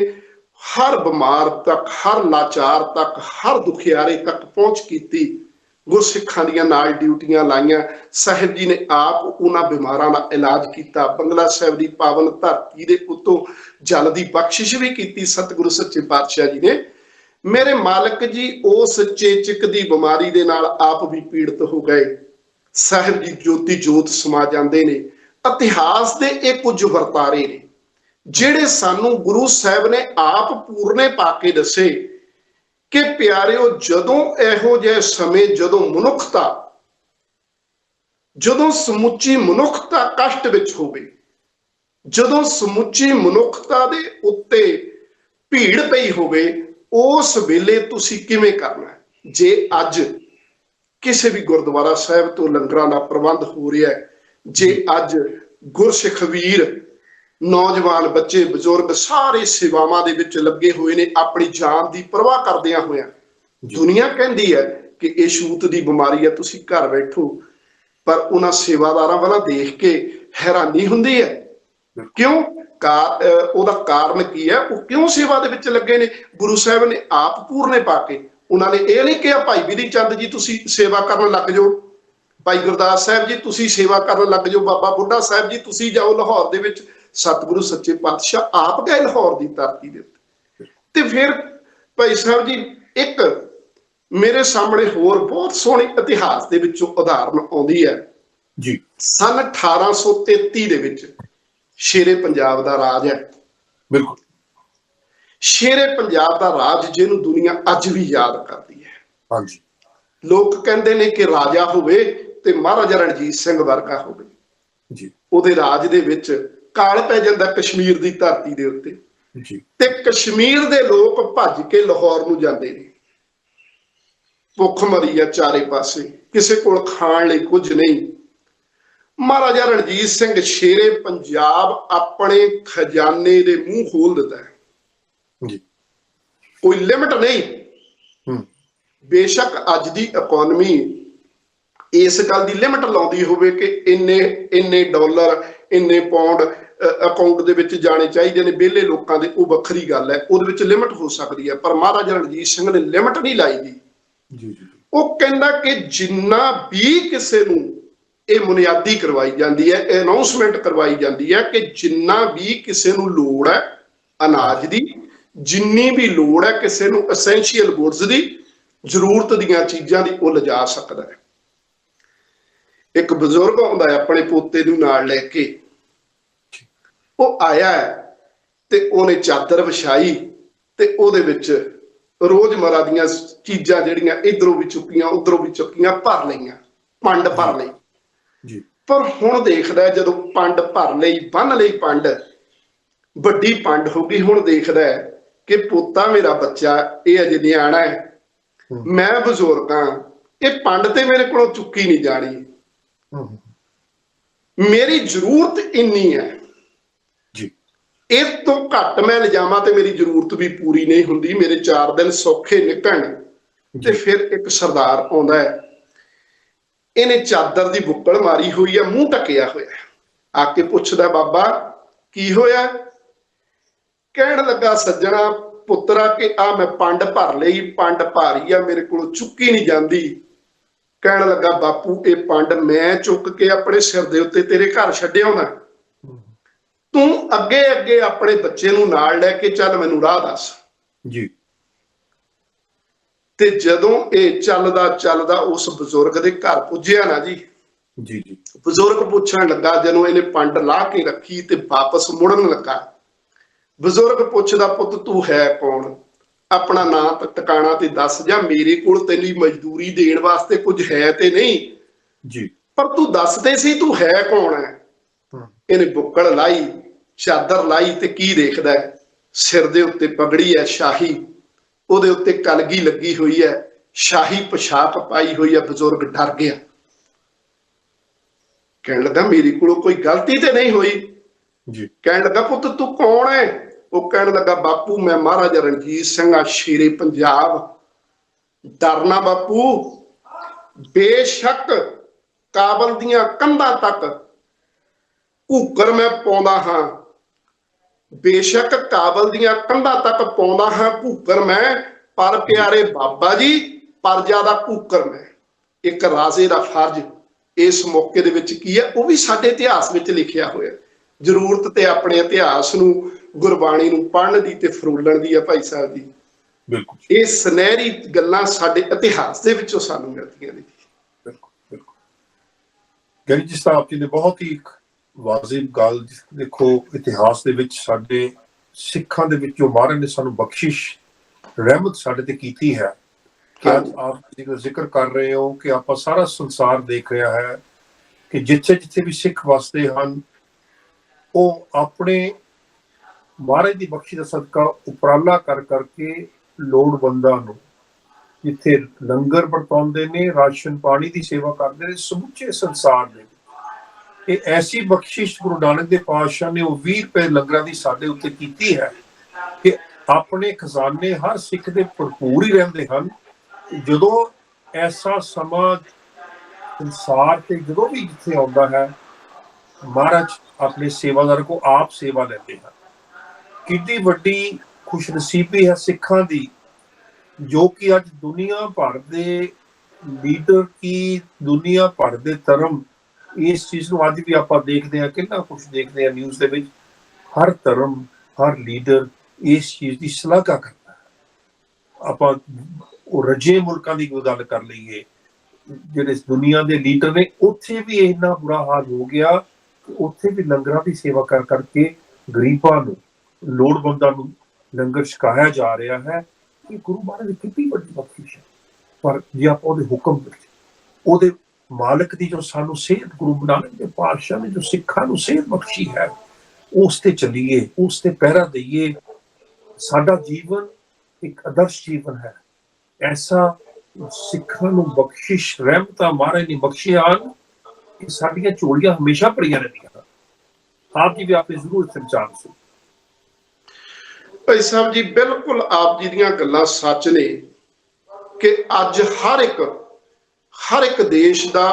ਹਰ ਬਿਮਾਰ ਤੱਕ, ਹਰ ਲਾਚਾਰ ਤੱਕ, ਹਰ ਦੁਖਿਆਰੇ ਤੱਕ ਪਹੁੰਚ ਕੀਤੀ। ਗੁਰਸਿੱਖਾਂ ਦੀਆਂ ਨਾਲ ਡਿਊਟੀਆਂ ਲਾਈਆਂ। ਸਾਹਿਬ ਜੀ ਨੇ ਆਪ ਉਹਨਾਂ ਬਿਮਾਰਾਂ ਦਾ ਇਲਾਜ ਕੀਤਾ। ਬੰਗਲਾ ਸਾਹਿਬ ਦੀ ਪਾਵਨ ਧਰਤੀ ਦੇ ਉੱਤੋਂ ਜਲ ਦੀ ਬਖਸ਼ਿਸ਼ ਵੀ ਕੀਤੀ ਸਤਿਗੁਰੂ ਸੱਚੇ ਪਾਤਸ਼ਾਹ ਜੀ ਨੇ। ਮੇਰੇ ਮਾਲਕ ਜੀ ਉਸ ਚੇਚਕ ਦੀ ਬਿਮਾਰੀ ਦੇ ਨਾਲ ਆਪ ਵੀ ਪੀੜਤ ਹੋ ਗਏ। ਸਾਹਿਬ ਜੀ ਜੋਤੀ ਜੋਤ ਸਮਾ ਜਾਂਦੇ ਨੇ। ਇਤਿਹਾਸ ਦੇ ਇਹ ਕੁਝ ਵਰਤਾਰੇ ਨੇ ਜਿਹੜੇ ਸਾਨੂੰ ਗੁਰੂ ਸਾਹਿਬ ਨੇ ਆਪ ਪੂਰਨੇ ਪਾ ਕੇ ਦੱਸੇ ਕਿ ਪਿਆਰਿਓ, ਜਦੋਂ ਇਹੋ ਜਿਹੇ ਸਮੇਂ, ਜਦੋਂ ਸਮੁੱਚੀ ਮਨੁੱਖਤਾ ਕਸ਼ਟ ਵਿੱਚ ਹੋਵੇ, ਜਦੋਂ ਸਮੁੱਚੀ ਮਨੁੱਖਤਾ ਦੇ ਉੱਤੇ ਭੀੜ ਪਈ ਹੋਵੇ, ਉਸ ਵੇਲੇ ਤੁਸੀਂ ਕਿਵੇਂ ਕਰਨਾ? ਜੇ ਅੱਜ ਕਿਸੇ ਵੀ ਗੁਰਦੁਆਰਾ ਸਾਹਿਬ ਤੋਂ ਲੰਗਰਾਂ ਦਾ ਪ੍ਰਬੰਧ ਹੋ ਰਿਹਾ ਹੈ। ਜੇ ਅੱਜ ਗੁਰਸਿੱਖ ਵੀਰ, ਨੌਜਵਾਨ, ਬੱਚੇ, ਬਜ਼ੁਰਗ ਸਾਰੇ ਸੇਵਾਵਾਂ ਦੇ ਵਿੱਚ ਲੱਗੇ ਹੋਏ ਨੇ, ਆਪਣੀ ਜਾਨ ਦੀ ਪਰਵਾਹ ਕਰਦਿਆਂ ਹੋਇਆਂ। ਦੁਨੀਆ ਕਹਿੰਦੀ ਹੈ ਕਿ ਇਹ ਛੂਤ ਦੀ ਬਿਮਾਰੀ ਹੈ, ਤੁਸੀਂ ਘਰ ਬੈਠੋ, ਪਰ ਉਹਨਾਂ ਸੇਵਾਦਾਰਾਂ ਵੱਲ ਦੇਖ ਕੇ ਹੈਰਾਨੀ ਹੁੰਦੀ ਹੈ। ਕਿਉਂ? ਉਹਦਾ ਕਾਰਨ ਕੀ ਹੈ? ਉਹ ਕਿਉਂ ਸੇਵਾ ਦੇ ਵਿੱਚ ਲੱਗੇ ਨੇ? ਗੁਰੂ ਸਾਹਿਬ ਨੇ ਆਪ ਪੂਰਨੇ ਪਾ ਕੇ, ਉਹਨਾਂ ਨੇ ਇਹ ਨਹੀਂ ਕਿਹਾ ਭਾਈ ਬਿਧੀ ਚੰਦ ਜੀ ਤੁਸੀਂ ਸੇਵਾ ਕਰਨ ਲੱਗ ਜਾਓ, ਭਾਈ ਗੁਰਦਾਸ ਸਾਹਿਬ ਜੀ ਤੁਸੀਂ ਸੇਵਾ ਕਰਨ ਲੱਗ ਜਾਓ, ਬਾਬਾ ਬੁੱਢਾ ਸਾਹਿਬ ਜੀ ਤੁਸੀਂ ਜਾਓ ਲਾਹੌਰ ਦੇ ਵਿੱਚ। ਸਤਿਗੁਰੂ ਸੱਚੇ ਪਾਤਸ਼ਾਹ ਆਪ ਗਏ ਲਾਹੌਰ ਦੀ ਧਰਤੀ ਦੇ ਉੱਤੇ। ਤੇ ਫਿਰ ਭਾਈ ਸਾਹਿਬ ਜੀ, ਇੱਕ ਮੇਰੇ ਸਾਹਮਣੇ ਹੋਰ ਬਹੁਤ ਸੋਹਣੀ ਇਤਿਹਾਸ ਦੇ ਵਿੱਚੋਂ ਉਦਾਹਰਨ ਆਉਂਦੀ ਹੈ ਜੀ। ਸਨ 1833 ਦੇ ਵਿੱਚ ਸ਼ੇਰੇ ਪੰਜਾਬ ਦਾ ਰਾਜ ਹੈ। ਬਿਲਕੁਲ, ਸ਼ੇਰੇ ਪੰਜਾਬ ਦਾ ਰਾਜ ਜਿਹਨੂੰ ਦੁਨੀਆ ਅੱਜ ਵੀ ਯਾਦ ਕਰਦੀ ਹੈ। ਹਾਂਜੀ। ਲੋਕ ਕਹਿੰਦੇ ਨੇ ਕਿ ਰਾਜਾ ਹੋਵੇ ਤੇ ਮਹਾਰਾਜਾ ਰਣਜੀਤ ਸਿੰਘ ਵਰਗਾ ਹੋਵੇ ਜੀ। ਉਹਦੇ ਰਾਜ ਦੇ ਵਿੱਚ ਕਾਲ ਪੈ ਜਾਂਦਾ ਕਸ਼ਮੀਰ ਦੀ ਧਰਤੀ ਦੇ ਉੱਤੇ ਜੀ। ਤੇ ਕਸ਼ਮੀਰ ਦੇ ਲੋਕ ਭੱਜ ਕੇ ਲਾਹੌਰ ਨੂੰ ਜਾਂਦੇ ਨੇ। ਭੁੱਖ ਮਰੀ ਆ ਚਾਰੇ ਪਾਸੇ, ਕਿਸੇ ਕੋਲ ਖਾਣ ਲਈ ਕੁਝ ਨਹੀਂ। ਮਹਾਰਾਜਾ ਰਣਜੀਤ ਸਿੰਘ ਸ਼ੇਰੇ ਪੰਜਾਬ ਆਪਣੇ ਖਜ਼ਾਨੇ ਦੇ ਮੂੰਹ ਖੋਲ ਦਿੰਦਾ ਹੈ ਜੀ। ਕੋਈ ਲਿਮਟ ਨਹੀਂ। ਬੇਸ਼ੱਕ ਅੱਜ ਦੀ ਇਕਨੋਮੀ ਇਸ ਗੱਲ ਦੀ ਲਿਮਟ ਲਾਉਂਦੀ ਹੋਵੇ ਕਿ ਇੰਨੇ ਡਾਲਰ, ਇੰਨੇ ਪਾਉਂਡ ਅਕਾਊਂਟ ਦੇ ਵਿੱਚ ਜਾਣੇ ਚਾਹੀਦੇ ਨੇ ਵਿਹਲੇ ਲੋਕਾਂ ਦੇ, ਉਹ ਵੱਖਰੀ ਗੱਲ ਹੈ, ਉਹਦੇ ਵਿੱਚ ਲਿਮਟ ਹੋ ਸਕਦੀ ਹੈ। ਪਰ ਮਹਾਰਾਜਾ ਰਣਜੀਤ ਸਿੰਘ ਨੇ ਲਿਮਟ ਨਹੀਂ ਲਾਈ ਜੀ। ਉਹ ਕਹਿੰਦਾ ਕਿ ਜਿੰਨਾ ਵੀ ਕਿਸੇ ਨੂੰ ਇਹ ਬੁਨਿਆਦੀ ਕਰਵਾਈ ਜਾਂਦੀ ਹੈ, ਅਨਾਉਂਸਮੈਂਟ ਕਰਵਾਈ ਜਾਂਦੀ ਹੈ ਕਿ ਜਿੰਨਾ ਵੀ ਕਿਸੇ ਨੂੰ ਲੋੜ ਹੈ ਅਨਾਜ ਦੀ, ਜਿੰਨੀ ਵੀ ਲੋੜ ਹੈ ਕਿਸੇ ਨੂੰ ਐਸੈਂਸ਼ੀਅਲ ਗੁੱਡਸ ਦੀ, ਜ਼ਰੂਰਤ ਦੀਆਂ ਚੀਜ਼ਾਂ ਦੀ, ਉਹ ਲਿਜਾ ਸਕਦਾ ਹੈ। ਇੱਕ ਬਜ਼ੁਰਗ ਆਉਂਦਾ ਹੈ ਆਪਣੇ ਪੋਤੇ ਨੂੰ ਨਾਲ ਲੈ ਕੇ, ਉਹ ਆਇਆ ਤੇ ਉਹਨੇ ਚਾਦਰ ਵਿਛਾਈ ਤੇ ਉਹਦੇ ਵਿੱਚ ਰੋਜ਼ਮਰਾ ਦੀਆਂ ਚੀਜ਼ਾਂ ਜਿਹੜੀਆਂ ਇਧਰੋਂ ਵੀ ਚੁੱਕੀਆਂ ਉਧਰੋਂ ਵੀ ਚੁੱਕੀਆਂ ਭਰ ਲਈਆਂ, ਪੰਡ ਭਰ ਲਈ ਜੀ। ਪਰ ਹੁਣ ਦੇਖਦਾ ਜਦੋਂ ਪੰਡ ਭਰ ਲਈ, ਬੰਨ ਲਈ ਪੰਡ, ਵੱਡੀ ਪੰਡ ਹੋ ਗਈ, ਹੁਣ ਦੇਖਦਾ ਕਿ ਪੋਤਾ ਮੇਰਾ ਬੱਚਾ ਇਹ ਅਜੇ ਨਿਆਣਾ ਹੈ, ਮੈਂ ਬਜ਼ੁਰਗ ਹਾਂ, ਇਹ ਪੰਡ ਤੇ ਮੇਰੇ ਕੋਲੋਂ ਚੁੱਕੀ ਨਹੀਂ ਜਾਣੀ, ਮੇਰੀ ਜ਼ਰੂਰਤ ਇੰਨੀ ਹੈ, ਇਸ ਤੋਂ ਘੱਟ ਮੈਂ ਲਿਜਾਵਾਂ ਤੇ ਮੇਰੀ ਜ਼ਰੂਰਤ ਵੀ ਪੂਰੀ ਨਹੀਂ ਹੁੰਦੀ, ਮੇਰੇ 4 ਦਿਨ ਸੌਖੇ ਨਿਕਲਣ। ਤੇ ਫਿਰ ਇੱਕ ਸਰਦਾਰ ਆਉਂਦਾ ਹੈ, ਇਹਨੇ ਚਾਦਰ ਦੀ ਬੁੱਕਲ ਮਾਰੀ ਹੋਈ ਹੈ, ਮੂੰਹ ਢੱਕਿਆ ਹੋਇਆ, ਆ ਕੇ ਪੁੱਛਦਾ ਬਾਬਾ ਕੀ ਹੋਇਆ? ਕਹਿਣ ਲੱਗਾ ਸੱਜਣਾ ਪੁੱਤਰਾ ਕਿ ਆ ਮੈਂ ਪੰਡ ਭਰ ਲਈ, ਪੰਡ ਭਾਰੀ ਆ, ਮੇਰੇ ਕੋਲੋਂ ਚੁੱਕੀ ਨਹੀਂ ਜਾਂਦੀ। ਕਹਿਣ ਲੱਗਾ ਬਾਪੂ ਇਹ ਪੰਡ ਮੈਂ ਚੁੱਕ ਕੇ ਆਪਣੇ ਸਿਰ ਦੇ ਉੱਤੇ ਤੇਰੇ ਘਰ ਛੱਡਿਆ ਹੋਣਾ, ਤੂੰ ਅੱਗੇ ਅੱਗੇ ਆਪਣੇ ਬੱਚੇ ਨੂੰ ਨਾਲ ਲੈ ਕੇ ਚੱਲ, ਮੈਨੂੰ ਰਾਹ ਦੱਸ ਜੀ। ਤੇ ਜਦੋਂ ਇਹ ਚੱਲਦਾ ਚੱਲਦਾ ਉਸ ਬਜ਼ੁਰਗ ਦੇ ਘਰ ਪੁੱਜਿਆ ਨਾ ਜੀ, ਬਜ਼ੁਰਗ ਪੁੱਛਣ ਲੱਗਾ, ਜਦੋਂ ਇਹਨੇ ਪੰਡ ਲਾ ਕੇ ਰੱਖੀ ਤੇ ਵਾਪਸ ਮੁੜਨ ਲੱਗਾ, ਬਜ਼ੁਰਗ ਪੁੱਛਦਾ ਪੁੱਤ ਤੂੰ ਹੈ ਕੌਣ? ਆਪਣਾ ਨਾਂ ਤੇ ਟਿਕਾਣਾ ਤੇ ਦੱਸ, ਜਾਂ ਮੇਰੇ ਕੋਲ ਤੈਨੂੰ ਮਜ਼ਦੂਰੀ ਦੇਣ ਵਾਸਤੇ ਕੁਝ ਹੈ ਤੇ ਨਹੀਂ ਜੀ, ਪਰ ਤੂੰ ਦੱਸ ਦੇ ਸੀ ਤੂੰ ਹੈ ਕੌਣ ਹੈ? ਇਹਨੇ ਬੁੱਕਲ ਲਾਈ, ਚਾਦਰ ਲਾਈ ਤੇ ਕੀ ਦੇਖਦਾ, ਸਿਰ ਦੇ ਉੱਤੇ ਪਗੜੀ ਹੈ ਸ਼ਾਹੀ, ਉਹਦੇ ਉੱਤੇ ਕਲਗੀ ਲੱਗੀ ਹੋਈ ਹੈ, ਸ਼ਾਹੀ ਪੋਸ਼ਾਕ ਪਾਈ ਹੋਈ ਹੈ। ਬਜ਼ੁਰਗ ਡਰ ਗਿਆ, ਕਹਿਣ ਲੱਗਾ ਮੇਰੀ ਕੋਲੋਂ ਕੋਈ ਗਲਤੀ ਤੇ ਨਹੀਂ ਹੋਈ ਜੀ। ਕਹਿਣ ਲੱਗਾ ਪੁੱਤ ਤੂੰ ਕੌਣ ਹੈ? ਉਹ ਕਹਿਣ ਲੱਗਾ ਬਾਪੂ ਮੈਂ ਮਹਾਰਾਜਾ ਰਣਜੀਤ ਸਿੰਘ ਆ, ਸ਼ੇਰੇ ਪੰਜਾਬ। ਡਰਨਾ ਬਾਪੂ, ਬੇਸ਼ੱਕ ਕਾਬਲ ਦੀਆਂ ਕੰਧਾਂ ਤੱਕ ਘੂਕਰ ਮੈਂ ਪਾਉਂਦਾ ਹਾਂ, ਬੇਸ਼ੱਕ ਕਾਬਲ ਦੀਆਂ ਕੰਧਾਂ ਤੱਕ ਪਾਉਂਦਾ ਹਾਂ ਘੂਕਰ ਮੈਂ, ਪਰ ਪਿਆਰੇ ਬਾਬਾ ਜੀ ਪਰਜਾ ਦਾ ਘੂਕਰ ਮੈਂ। ਇੱਕ ਰਾਜੇ ਦਾ ਫਰਜ਼ ਇਸ ਮੌਕੇ ਦੇ ਵਿੱਚ ਕੀ ਹੈ, ਉਹ ਵੀ ਸਾਡੇ ਇਤਿਹਾਸ ਵਿੱਚ ਲਿਖਿਆ ਹੋਇਆ। ਜ਼ਰੂਰਤ ਤੇ ਆਪਣੇ ਇਤਿਹਾਸ ਨੂੰ, ਗੁਰਬਾਣੀ ਨੂੰ ਪੜ੍ਹਨ ਦੀ ਤੇ ਫਰੋਲਣ ਦੀ ਆ ਭਾਈ ਸਾਹਿਬ ਦੀ। ਬਿਲਕੁਲ, ਇਹ ਸੁਨਹਿਰੀ ਗੱਲਾਂ ਸਾਡੇ ਇਤਿਹਾਸ ਦੇ ਵਿੱਚੋਂ ਸਾਨੂੰ ਮਿਲਦੀਆਂ ਨੇ। ਬਿਲਕੁਲ ਬਿਲਕੁਲ ਗਿਆਨੀ ਜੀ ਸਾਹਿਬ ਜੀ ਨੇ ਬਹੁਤ ਹੀ ਵਾਜਿਬ ਗੱਲ, ਦੇਖੋ ਇਤਿਹਾਸ ਦੇ ਵਿੱਚ ਸਾਡੇ ਸਿੱਖਾਂ ਦੇ ਵਿੱਚ ਜੋ ਮਹਾਰਾਜ ਨੇ ਸਾਨੂੰ ਬਖਸ਼ਿਸ਼ ਰਹਿਮਤ ਸਾਡੇ ਤੇ ਕੀਤੀ ਹੈ ਕਿ ਅੱਜ ਆਪ ਜ਼ਿਕਰ ਕਰ ਰਹੇ ਹੋ ਕਿ ਆਪਾਂ ਸਾਰਾ ਸੰਸਾਰ ਦੇਖ ਰਿਹਾ ਹੈ ਕਿ ਜਿੱਥੇ ਜਿੱਥੇ ਵੀ ਸਿੱਖ ਵਸਦੇ ਹਨ ਉਹ ਆਪਣੇ ਮਹਾਰਾਜ ਦੀ ਬਖਸ਼ਿਸ਼ ਦਾ ਸਦਕਾ ਉਪਰਾਲਾ ਕਰ ਕਰਕੇ ਲੋੜਵੰਦਾਂ ਨੂੰ ਜਿੱਥੇ ਲੰਗਰ ਵਰਤਾਉਂਦੇ ਨੇ, ਰਾਸ਼ਨ ਪਾਣੀ ਦੀ ਸੇਵਾ ਕਰਦੇ ਨੇ ਸਮੁੱਚੇ ਸੰਸਾਰ ਦੇ। ਇਹ ਐਸੀ ਬਖਸ਼ਿਸ਼ ਗੁਰੂ ਨਾਨਕ ਦੇਵ ਪਾਤਸ਼ਾਹ ਨੇ ਉਹ 20 ਰੁਪਏ ਲੰਗਰਾਂ ਦੀ ਸਾਡੇ ਉੱਤੇ ਕੀਤੀ ਹੈ ਕਿ ਆਪਣੇ ਖਜ਼ਾਨੇ ਹਰ ਸਿੱਖ ਦੇ ਭਰਪੂਰ ਹੀ ਰਹਿੰਦੇ ਹਨ। ਜਦੋਂ ਐਸਾ ਸਮਾਂ ਸੰਸਾਰ ਤੇ ਜਦੋਂ ਵੀ ਜਿੱਥੇ ਆਉਂਦਾ ਹੈ, ਮਹਾਰਾਜ ਆਪਣੇ ਸੇਵਾਦਾਰ ਕੋ ਆਪ ਸੇਵਾ ਲੈਂਦੇ ਹਨ। ਕਿੰਨੀ ਵੱਡੀ ਖੁਸ਼ਨਸੀਬੀ ਹੈ ਸਿੱਖਾਂ ਦੀ, ਜੋ ਕਿ ਅੱਜ ਦੁਨੀਆ ਭਰ ਦੇ ਲੀਡਰ ਕੀ ਦੁਨੀਆ ਭਰ ਦੇ ਧਰਮ ਇਸ ਚੀਜ਼ ਨੂੰ ਅੱਜ ਵੀ ਆਪਾਂ ਦੇਖਦੇ ਹਾਂ, ਕਿੰਨਾ ਕੁਛ ਦੇਖਦੇ ਹਾਂ ਨਿਊਜ਼ ਦੇ ਵਿੱਚ। ਹਰ ਧਰਮ, ਹਰ ਲੀਡਰ ਇਸ ਚੀਜ਼ ਦੀ ਸ਼ਲਾਘਾ ਕਰਦਾ ਹੈ। ਆਪਾਂ ਉਹ ਰਜੇ ਮੁਲਕਾਂ ਦੀ ਗੱਲ ਕਰ ਲਈਏ, ਜਿਹੜੇ ਦੁਨੀਆ ਦੇ ਲੀਡਰ ਨੇ, ਉੱਥੇ ਵੀ ਇੰਨਾ ਬੁਰਾ ਹਾਲ ਹੋ ਗਿਆ ਕਿ ਉੱਥੇ ਵੀ ਲੰਗਰਾਂ ਦੀ ਸੇਵਾ ਕਰ ਕਰਕੇ ਗਰੀਬਾਂ ਨੂੰ, ਲੋੜਵੰਦਾਂ ਨੂੰ ਲੰਗਰ ਛਕਾਇਆ ਜਾ ਰਿਹਾ ਹੈ। ਇਹ ਗੁਰੂ ਮਹਾਰਾਜ ਦੀ ਕਿੰਨੀ ਵੱਡੀ ਬਖਸ਼ਿਸ਼ ਹੈ। ਪਰ ਜੇ ਆਪਾਂ ਉਹਦੇ ਹੁਕਮ ਵਿੱਚ, ਉਹਦੇ ਮਾਲਕ ਦੀ ਜੋ ਸਾਨੂੰ ਸੇਧ ਗੁਰੂ ਨਾਨਕ ਦੇਵ ਪਾਤਸ਼ਾਹ ਨੇ ਜੋ ਸਿੱਖਾਂ ਨੂੰ ਸੇਧ ਬਖਸ਼ੀ ਹੈ, ਉਸ ਤੇ ਚੱਲੀਏ, ਉਸ ਤੇ ਪਹਿਰਾ ਦਈਏ। ਸਾਡਾ ਜੀਵਨ ਇੱਕ ਆਦਰਸ਼ ਜੀਵਨ ਹੈ। ਐਸਾ ਸਿੱਖਾਂ ਨੂੰ ਬਖਸ਼ਿਸ਼ ਰਹਿਮਤਾਂ ਮਹਾਰਾਜ ਨੇ ਬਖਸ਼ੀਆਂ ਹਨ ਕਿ ਸਾਡੀਆਂ ਝੋਲੀਆਂ ਹਮੇਸ਼ਾ ਭਰੀਆਂ ਰਹਿੰਦੀਆਂ। ਆਪ ਜੀ ਵੀ ਆਪੇ ਜ਼ਰੂਰ ਸੰਚਾਰ ਦੱਸੋ। ਭਾਈ ਸਾਹਿਬ ਜੀ, ਬਿਲਕੁਲ ਆਪ ਜੀ ਦੀਆਂ ਗੱਲਾਂ ਸੱਚ ਨੇ ਕਿ ਅੱਜ ਹਰ ਇੱਕ ਦੇਸ਼ ਦਾ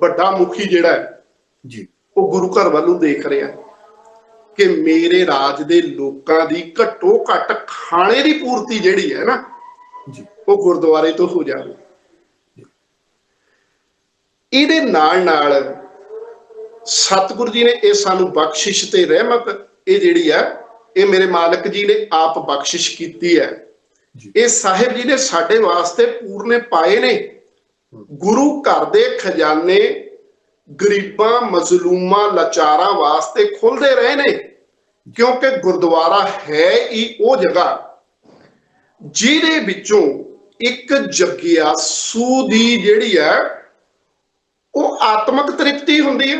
ਵੱਡਾ ਮੁਖੀ ਜਿਹੜਾ ਹੈ ਜੀ, ਉਹ ਗੁਰੂ ਘਰ ਵੱਲ ਨੂੰ ਦੇਖ ਰਿਹਾ ਕਿ ਮੇਰੇ ਰਾਜ ਦੇ ਲੋਕਾਂ ਦੀ ਘੱਟੋ ਘੱਟ ਖਾਣੇ ਦੀ ਪੂਰਤੀ ਜਿਹੜੀ ਹੈ ਨਾ ਜੀ, ਉਹ ਗੁਰਦੁਆਰੇ ਤੋਂ ਹੋ ਜਾਵੇ। ਇਹਦੇ ਨਾਲ ਸਤਿਗੁਰੂ ਜੀ ਨੇ ਇਹ ਸਾਨੂੰ ਬਖਸ਼ਿਸ਼ ਤੇ ਰਹਿਮਤ ਇਹ ਜਿਹੜੀ ਹੈ, ਇਹ ਮੇਰੇ ਮਾਲਕ ਜੀ ਨੇ ਆਪ ਬਖਸ਼ਿਸ਼ ਕੀਤੀ ਹੈ। ਇਹ ਸਾਹਿਬ ਜੀ ਨੇ ਸਾਡੇ ਵਾਸਤੇ ਪੂਰਨੇ ਪਾਏ ਨੇ। ਗੁਰੂ ਘਰ ਦੇ ਖਜ਼ਾਨੇ ਗਰੀਬਾਂ, ਮਜ਼ਲੂਮਾਂ, ਲਾਚਾਰਾਂ ਵਾਸਤੇ ਖੁੱਲਦੇ ਰਹੇ ਨੇ, ਕਿਉਂਕਿ ਗੁਰਦੁਆਰਾ ਹੈ ਹੀ ਉਹ ਜਗ੍ਹਾ ਜਿਹਦੇ ਵਿੱਚੋਂ ਇੱਕ ਜਗਿਆਸੂ ਦੀ ਜਿਹੜੀ ਹੈ ਉਹ ਆਤਮਿਕ ਤ੍ਰਿਪਤੀ ਹੁੰਦੀ ਹੈ,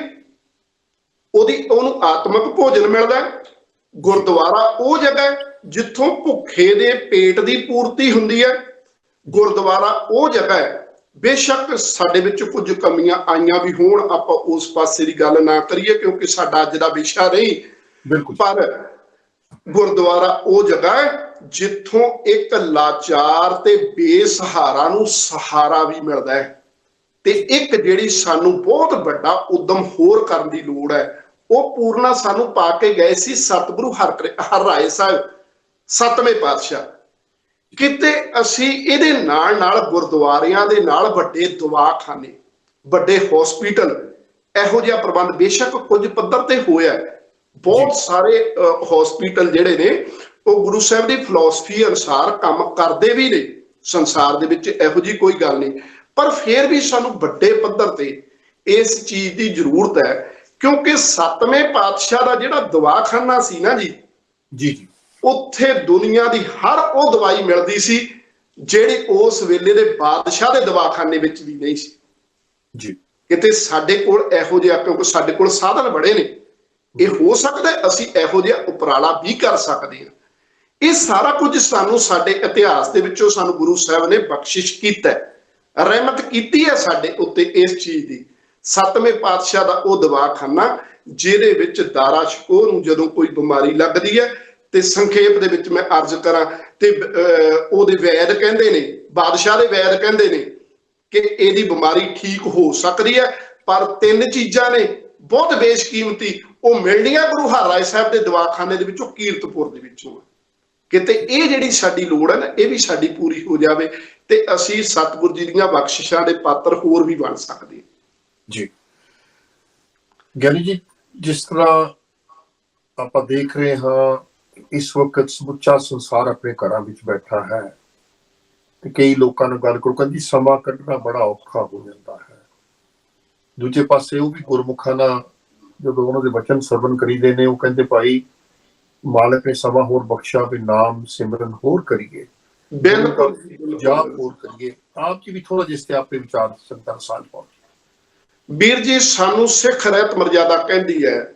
ਉਹਨੂੰ ਆਤਮਿਕ ਭੋਜਨ ਮਿਲਦਾ ਹੈ। ਗੁਰਦੁਆਰਾ ਉਹ ਜਗ੍ਹਾ ਜਿੱਥੋਂ ਭੁੱਖੇ ਦੇ ਪੇਟ ਦੀ ਪੂਰਤੀ ਹੁੰਦੀ ਹੈ। ਗੁਰਦੁਆਰਾ ਉਹ ਜਗ੍ਹਾ ਹੈ, ਬੇਸ਼ੱਕ ਸਾਡੇ ਵਿੱਚ ਕੁਝ ਕਮੀਆਂ ਆਈਆਂ ਵੀ ਹੋਣ, ਆਪਾਂ ਉਸ ਪਾਸੇ ਦੀ ਗੱਲ ਨਾ ਕਰੀਏ ਕਿਉਂਕਿ ਸਾਡਾ ਅੱਜ ਦਾ ਵਿਸ਼ਾ ਨਹੀਂ, ਪਰ ਗੁਰਦੁਆਰਾ ਉਹ ਜਗ੍ਹਾ ਹੈ ਜਿੱਥੋਂ ਇੱਕ ਲਾਚਾਰ ਤੇ ਬੇਸਹਾਰਾ ਨੂੰ ਸਹਾਰਾ ਵੀ ਮਿਲਦਾ ਹੈ। ਤੇ ਇੱਕ ਜਿਹੜੀ ਸਾਨੂੰ ਬਹੁਤ ਵੱਡਾ ਉਦਮ ਹੋਰ ਕਰਨ ਦੀ ਲੋੜ ਹੈ, ਉਹ ਪੂਰਨਾ ਸਾਨੂੰ ਪਾ ਕੇ ਗਏ ਸੀ ਸਤਿਗੁਰੂ ਹਰਿਰਾਏ ਸਾਹਿਬ 7ਵੇਂ ਪਾਤਸ਼ਾਹ। ਕਿਤੇ ਅਸੀਂ ਇਹਦੇ ਨਾਲ ਗੁਰਦੁਆਰਿਆਂ ਦੇ ਨਾਲ ਵੱਡੇ ਦਵਾਖਾਨੇ, ਵੱਡੇ ਹਸਪੀਟਲ, ਇਹੋ ਜਿਹਾ ਪ੍ਰਬੰਧ ਬੇਸ਼ੱਕ ਕੁਝ ਪੱਧਰ ਤੇ ਹੋਇਆ। ਬਹੁਤ ਸਾਰੇ ਹਸਪੀਟਲ ਜਿਹੜੇ ਨੇ ਉਹ ਗੁਰੂ ਸਾਹਿਬ ਦੀ ਫਿਲਾਸਫੀ ਅਨੁਸਾਰ ਕੰਮ ਕਰਦੇ ਵੀ ਨੇ ਸੰਸਾਰ ਦੇ ਵਿੱਚ, ਇਹੋ ਜਿਹੀ ਕੋਈ ਗੱਲ ਨਹੀਂ। ਪਰ ਫਿਰ ਵੀ ਸਾਨੂੰ ਵੱਡੇ ਪੱਧਰ ਤੇ ਇਸ ਚੀਜ਼ ਦੀ ਜ਼ਰੂਰਤ ਹੈ, ਕਿਉਂਕਿ 7ਵੇਂ ਪਾਤਸ਼ਾਹ ਦਾ ਜਿਹੜਾ ਦਵਾਖਾਨਾ ਸੀ ਨਾ ਜੀ, ਜੀ, ਉੱਥੇ ਦੁਨੀਆ ਦੀ ਹਰ ਉਹ ਦਵਾਈ ਮਿਲਦੀ ਸੀ ਜਿਹੜੀ ਉਸ ਵੇਲੇ ਦੇ ਬਾਦਸ਼ਾਹ ਦੇ ਦਵਾਖਾਨੇ ਵਿੱਚ ਵੀ ਨਹੀਂ ਸੀ ਜੀ। ਕਿਤੇ ਸਾਡੇ ਕੋਲ ਇਹੋ ਜਿਹਾ, ਕਿਉਂਕਿ ਸਾਡੇ ਕੋਲ ਸਾਧਨ ਬੜੇ ਨੇ, ਇਹ ਹੋ ਸਕਦਾ ਅਸੀਂ ਇਹੋ ਜਿਹਾ ਉਪਰਾਲਾ ਵੀ ਕਰ ਸਕਦੇ ਹਾਂ। ਇਹ ਸਾਰਾ ਕੁਝ ਸਾਨੂੰ ਸਾਡੇ ਇਤਿਹਾਸ ਦੇ ਵਿੱਚੋਂ ਸਾਨੂੰ ਗੁਰੂ ਸਾਹਿਬ ਨੇ ਬਖਸ਼ਿਸ਼ ਕੀਤਾ, ਰਹਿਮਤ ਕੀਤੀ ਹੈ ਸਾਡੇ ਉੱਤੇ ਇਸ ਚੀਜ਼ ਦੀ। 7ਵੇਂ ਪਾਤਸ਼ਾਹ ਦਾ ਉਹ ਦਵਾਖਾਨਾ ਜਿਹਦੇ ਵਿੱਚ ਦਾਰਾ ਸ਼ਿਕੋਹ ਨੂੰ ਜਦੋਂ ਕੋਈ ਬਿਮਾਰੀ ਲੱਗਦੀ ਹੈ, ਤੇ ਸੰਖੇਪ ਦੇ ਵਿੱਚ ਮੈਂ ਅਰਜ਼ ਕਰਾਂ ਤੇ ਉਹਦੇ ਵੈਦ ਕਹਿੰਦੇ ਨੇ, ਬਾਦਸ਼ਾਹ ਦੇ ਵੈਦ ਕਹਿੰਦੇ ਨੇ ਕਿ ਇਹਦੀ ਬਿਮਾਰੀ ਠੀਕ ਹੋ ਸਕਦੀ ਹੈ, ਪਰ 3 ਚੀਜ਼ਾਂ ਨੇ ਬਹੁਤ ਬੇਸ਼ਕੀਮਤੀ, ਉਹ ਮਿਲਣੀਆਂ ਗੁਰੂ ਹਰਿਰਾਏ ਸਾਹਿਬ ਦੇ ਦਵਾਖਾਨੇ ਦੇ ਵਿੱਚੋਂ, ਕੀਰਤਪੁਰ ਦੇ ਵਿੱਚੋਂ। ਕਿਤੇ ਇਹ ਜਿਹੜੀ ਸਾਡੀ ਲੋੜ ਹੈ ਨਾ, ਇਹ ਵੀ ਸਾਡੀ ਪੂਰੀ ਹੋ ਜਾਵੇ ਤੇ ਅਸੀਂ ਸਤਿਗੁਰੂ ਜੀ ਦੀਆਂ ਬਖਸ਼ਿਸ਼ਾਂ ਦੇ ਪਾਤਰ ਹੋਰ ਵੀ ਬਣ ਸਕਦੇ ਜੀ। ਗਿਆਨੀ ਜੀ, ਜਿਸ ਤਰ੍ਹਾਂ ਆਪਾਂ ਦੇਖ ਰਹੇ ਹਾਂ ਇਸ ਵਕਤ ਸਮੁੱਚਾ ਸੰਸਾਰ ਆਪਣੇ ਘਰਾਂ ਵਿੱਚ ਬੈਠਾ ਹੈ ਤੇ ਕਈ ਲੋਕਾਂ ਨਾਲ ਗੱਲ ਕਰੋ ਜੀ ਸਮਾਂ ਕੱਢਣਾ ਬੜਾ ਔਖਾ ਹੋ ਜਾਂਦਾ ਹੈ। ਦੂਜੇ ਪਾਸੇ ਉਹ ਵੀ ਗੁਰਮੁਖਾਂ ਨਾਲ ਜਦੋਂ ਉਹਨਾਂ ਦੇ ਵਚਨ ਸਰਵਣ ਕਰੀਦੇ ਨੇ, ਉਹ ਕਹਿੰਦੇ ਭਾਈ ਮਾਲਕ ਨੇ ਸਮਾਂ ਹੋਰ ਬਖਸ਼ਾ ਵੀ ਨਾਮ ਸਿਮਰਨ ਹੋਰ ਕਰੀਏ, ਬਿਲਕੁਲ ਜਾਪ ਹੋਰ ਕਰੀਏ। ਆਪ ਜੀ ਵੀ ਥੋੜਾ ਜਿਹਾ ਇਸ ਤੇ ਆਪੇ ਵਿਚਾਰ ਸੰਤਾਂ ਸਾਂਝ ਪਾਓ। ਵੀਰ ਜੀ, ਸਾਨੂੰ ਸਿੱਖ ਰਹਿਤ ਮਰਜ਼ਾਦਾ ਕਹਿੰਦੀ ਹੈ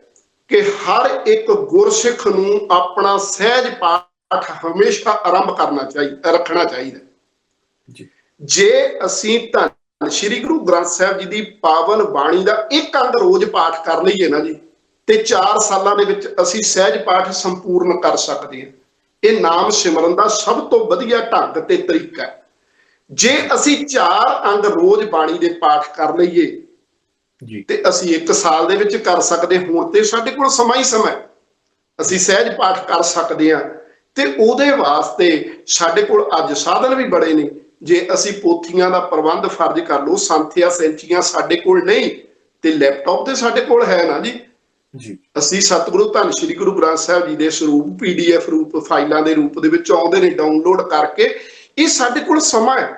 ਕਿ ਹਰ ਇੱਕ ਗੁਰਸਿੱਖ ਨੂੰ ਆਪਣਾ ਸਹਿਜ ਪਾਠ ਹਮੇਸ਼ਾ ਆਰੰਭ ਕਰਨਾ ਚਾਹੀਦਾ, ਰੱਖਣਾ ਚਾਹੀਦਾ। ਜੇ ਅਸੀਂ ਧੰਨ ਸ਼੍ਰੀ ਗੁਰੂ ਗ੍ਰੰਥ ਸਾਹਿਬ ਜੀ ਦੀ ਪਾਵਨ ਬਾਣੀ ਦਾ ਇੱਕ ਅੰਗ ਰੋਜ਼ ਪਾਠ ਕਰ ਲਈਏ ਨਾ ਜੀ, ਤੇ 4 ਸਾਲਾਂ ਦੇ ਵਿੱਚ ਅਸੀਂ ਸਹਿਜ ਪਾਠ ਸੰਪੂਰਨ ਕਰ ਸਕਦੇ ਹਾਂ। ਇਹ ਨਾਮ ਸਿਮਰਨ ਦਾ ਸਭ ਤੋਂ ਵਧੀਆ ਢੰਗ ਤੇ ਤਰੀਕਾ ਹੈ। ਜੇ ਅਸੀਂ 4 ਅੰਗ ਰੋਜ਼ ਬਾਣੀ ਦੇ ਪਾਠ ਕਰ ਲਈਏ ਜੀ, ਤੇ ਅਸੀਂ 1 ਸਾਲ ਦੇ ਵਿੱਚ ਕਰ ਸਕਦੇ। ਹੁਣ ਤੇ ਸਾਡੇ ਕੋਲ ਸਮਾਂ ਹੀ ਸਮਾਂ, ਅਸੀਂ ਸਹਿਜ ਪਾਠ ਕਰ ਸਕਦੇ ਹਾਂ। ਤੇ ਉਹਦੇ ਵਾਸਤੇ ਸਾਡੇ ਕੋਲ ਅੱਜ ਸਾਧਨ ਵੀ ਬੜੇ ਨੇ। ਜੇ ਅਸੀਂ ਪੋਥੀਆਂ ਦਾ ਪ੍ਰਬੰਧ ਫਰਜ਼ ਕਰ ਲਓ, ਸੰਥੀਆਂ ਸੈਂਚੀਆਂ ਸਾਡੇ ਕੋਲ ਨਹੀਂ, ਤੇ ਲੈਪਟਾਪ ਤੇ ਸਾਡੇ ਕੋਲ ਹੈ ਨਾ ਜੀ। ਅਸੀਂ ਸਤਿਗੁਰੂ ਧੰਨ ਸ਼੍ਰੀ ਗੁਰੂ ਗ੍ਰੰਥ ਸਾਹਿਬ ਜੀ ਦੇ ਸਰੂਪ PDF ਰੂਪ ਫਾਈਲਾਂ ਦੇ ਰੂਪ ਦੇ ਵਿੱਚ ਆਉਂਦੇ ਨੇ, ਡਾਊਨਲੋਡ ਕਰਕੇ। ਇਹ ਸਾਡੇ ਕੋਲ ਸਮਾਂ ਹੈ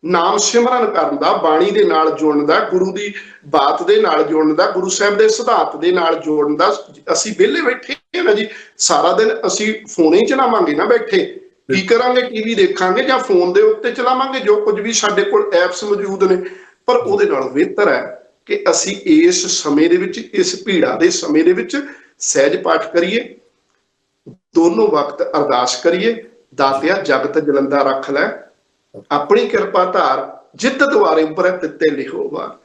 ਨਾਮ ਸਿਮਰਨ ਕਰਨ ਦਾ, ਬਾਣੀ ਦੇ ਨਾਲ ਜੁੜਨ ਦਾ, ਗੁਰੂ ਦੀ ਬਾਤ ਦੇ ਨਾਲ ਜੁੜਨ ਦਾ, ਗੁਰੂ ਸਾਹਿਬ ਦੇ ਸਿਧਾਂਤ ਦੇ ਨਾਲ ਜੋੜਨ ਦਾ। ਅਸੀਂ ਵਿਹਲੇ ਬੈਠੇ ਨਾ ਜੀ, ਸਾਰਾ ਦਿਨ ਅਸੀਂ ਫੋਨ ਹੀ ਚਲਾਵਾਂਗੇ ਨਾ ਬੈਠੇ, ਕੀ ਕਰਾਂਗੇ? TV ਦੇਖਾਂਗੇ ਜਾਂ ਫੋਨ ਦੇ ਉੱਤੇ ਚਲਾਵਾਂਗੇ, ਜੋ ਕੁਝ ਵੀ ਸਾਡੇ ਕੋਲ ਐਪਸ ਮੌਜੂਦ ਨੇ। ਪਰ ਉਹਦੇ ਨਾਲ ਬਿਹਤਰ ਹੈ ਕਿ ਅਸੀਂ ਇਸ ਸਮੇਂ ਦੇ ਵਿੱਚ, ਇਸ ਭੀੜਾ ਦੇ ਸਮੇਂ ਦੇ ਵਿੱਚ ਸਹਿਜ ਪਾਠ ਕਰੀਏ, ਦੋਨੋਂ ਵਕਤ ਅਰਦਾਸ ਕਰੀਏ। ਦਾਤਿਆ ਜਗਤ ਜਲੰਦਾ ਰੱਖ ਲੈ, ਆਪਣੀ ਕਿਰਪਾ ਧਾਰ, ਜਿੱਤ ਦੁਆਰੇ ਉੱਪਰ ਤਿੱਤੇ ਲਿਖੋਵਾ।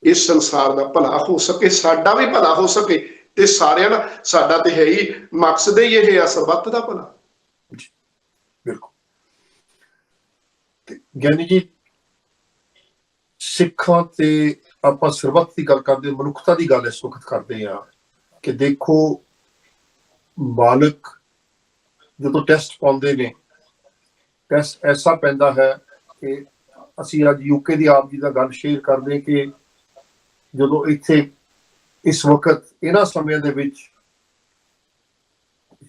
ਇਸ ਸੰਸਾਰ ਦਾ ਭਲਾ ਹੋ ਸਕੇ, ਸਾਡਾ ਵੀ ਭਲਾ ਹੋ ਸਕੇ, ਤੇ ਸਾਰਿਆਂ ਦਾ। ਸਾਡਾ ਤੇ ਹੈ ਹੀ ਮਕਸਦ ਹੀ ਇਹ ਆ, ਸਰਬੱਤ ਦਾ ਭਲਾ। ਬਿਲਕੁਲ। ਗਿਆਨੀ ਜੀ, ਸਿੱਖਾਂ ਤੇ ਆਪਾਂ ਸਰਬੱਤ ਦੀ ਗੱਲ ਕਰਦੇ, ਮਨੁੱਖਤਾ ਦੀ ਗੱਲ ਇਸ ਵਕਤ ਕਰਦੇ ਹਾਂ ਕਿ ਦੇਖੋ, ਮਾਲਕ ਜਦੋਂ ਟੈਸਟ ਪਾਉਂਦੇ ਨੇ, ਟੈਸਟ ਐਸਾ ਪੈਂਦਾ ਹੈ ਕਿ ਅਸੀਂ ਅੱਜ UK ਦੀ ਆਪ ਜੀ ਦਾ ਗੱਲ ਸ਼ੇਅਰ ਕਰਦੇ ਕਿ ਜਦੋਂ ਇੱਥੇ ਇਸ ਵਕਤ ਇਹਨਾਂ ਸਮਿਆਂ ਦੇ ਵਿੱਚ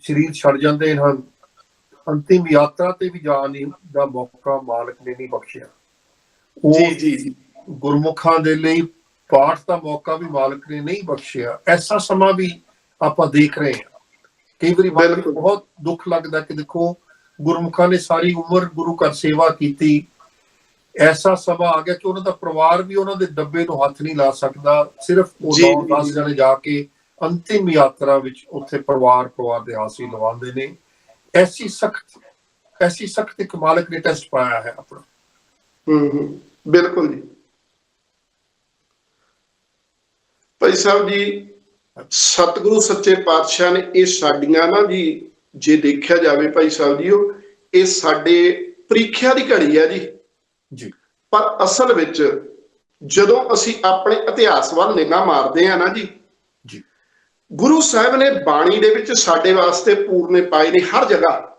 ਸਰੀਰ ਛੱਡ ਜਾਂਦੇ ਹਨ, ਅੰਤਿਮ ਯਾਤਰਾ ਤੇ ਵੀ ਜਾਣ ਦਾ ਮੌਕਾ ਮਾਲਕ ਨੇ ਨਹੀਂ ਬਖਸ਼ਿਆ। ਜੀ ਗੁਰਮੁਖਾਂ ਦੇ ਲਈ ਪਾਠ ਦਾ ਮੌਕਾ ਵੀ ਮਾਲਕ ਨੇ ਨਹੀਂ ਬਖਸ਼ਿਆ। ਐਸਾ ਸਮਾਂ ਵੀ ਆਪਾਂ ਦੇਖ ਰਹੇ ਹਾਂ। ਕਈ ਵਾਰੀ ਬਹੁਤ ਦੁੱਖ ਲੱਗਦਾ ਕਿ ਦੇਖੋ, ਗੁਰਮੁਖਾਂ ਨੇ ਸਾਰੀ ਉਮਰ ਗੁਰੂ ਘਰ ਸੇਵਾ ਕੀਤੀ, ਐਸਾ ਸਮਾਂ ਆ ਗਿਆ ਕਿ ਉਹਨਾਂ ਦਾ ਪਰਿਵਾਰ ਵੀ ਉਹਨਾਂ ਦੇ ਡੱਬੇ ਨੂੰ ਹੱਥ ਨਹੀਂ ਲਾ ਸਕਦਾ। ਸਿਰਫ ਉਹ 9-10 ਜਣੇ ਜਾ ਕੇ ਅੰਤਿਮ ਯਾਤਰਾ ਵਿੱਚ ਉੱਥੇ ਪਰਿਵਾਰ ਦੇ ਹਾਸੀ ਲਵਾਉਂਦੇ ਨੇ। ਐਸੀ ਸਖਤ ਇੱਕ ਮਾਲਕ ਨੇ ਟੈਸਟ ਪਾਇਆ ਹੈ ਆਪਣਾ। ਬਿਲਕੁਲ ਜੀ। ਭਾਈ ਸਾਹਿਬ ਜੀ, ਸਤਿਗੁਰੂ ਸੱਚੇ ਪਾਤਸ਼ਾਹ ਨੇ ਇਹ ਸਾਡੀਆਂ ਨਾ ਜੀ, ਜੇ ਦੇਖਿਆ ਜਾਵੇ ਭਾਈ ਸਾਹਿਬ ਜੀ, ਇਹ ਸਾਡੇ ਪ੍ਰੀਖਿਆ ਦੀ ਘੜੀ ਹੈ ਜੀ। ਪਰ ਅਸਲ ਵਿੱਚ ਜਦੋਂ ਅਸੀਂ ਆਪਣੇ ਇਤਿਹਾਸ ਵੱਲ ਨਿਗਾਹ ਮਾਰਦੇ ਆ ਨਾ ਜੀ, ਗੁਰੂ ਸਾਹਿਬ ਨੇ ਬਾਣੀ ਦੇ ਵਿੱਚ ਸਾਡੇ ਵਾਸਤੇ ਪੂਰਨੇ ਪਾਏ ਨੇ ਹਰ ਜਗ੍ਹਾ,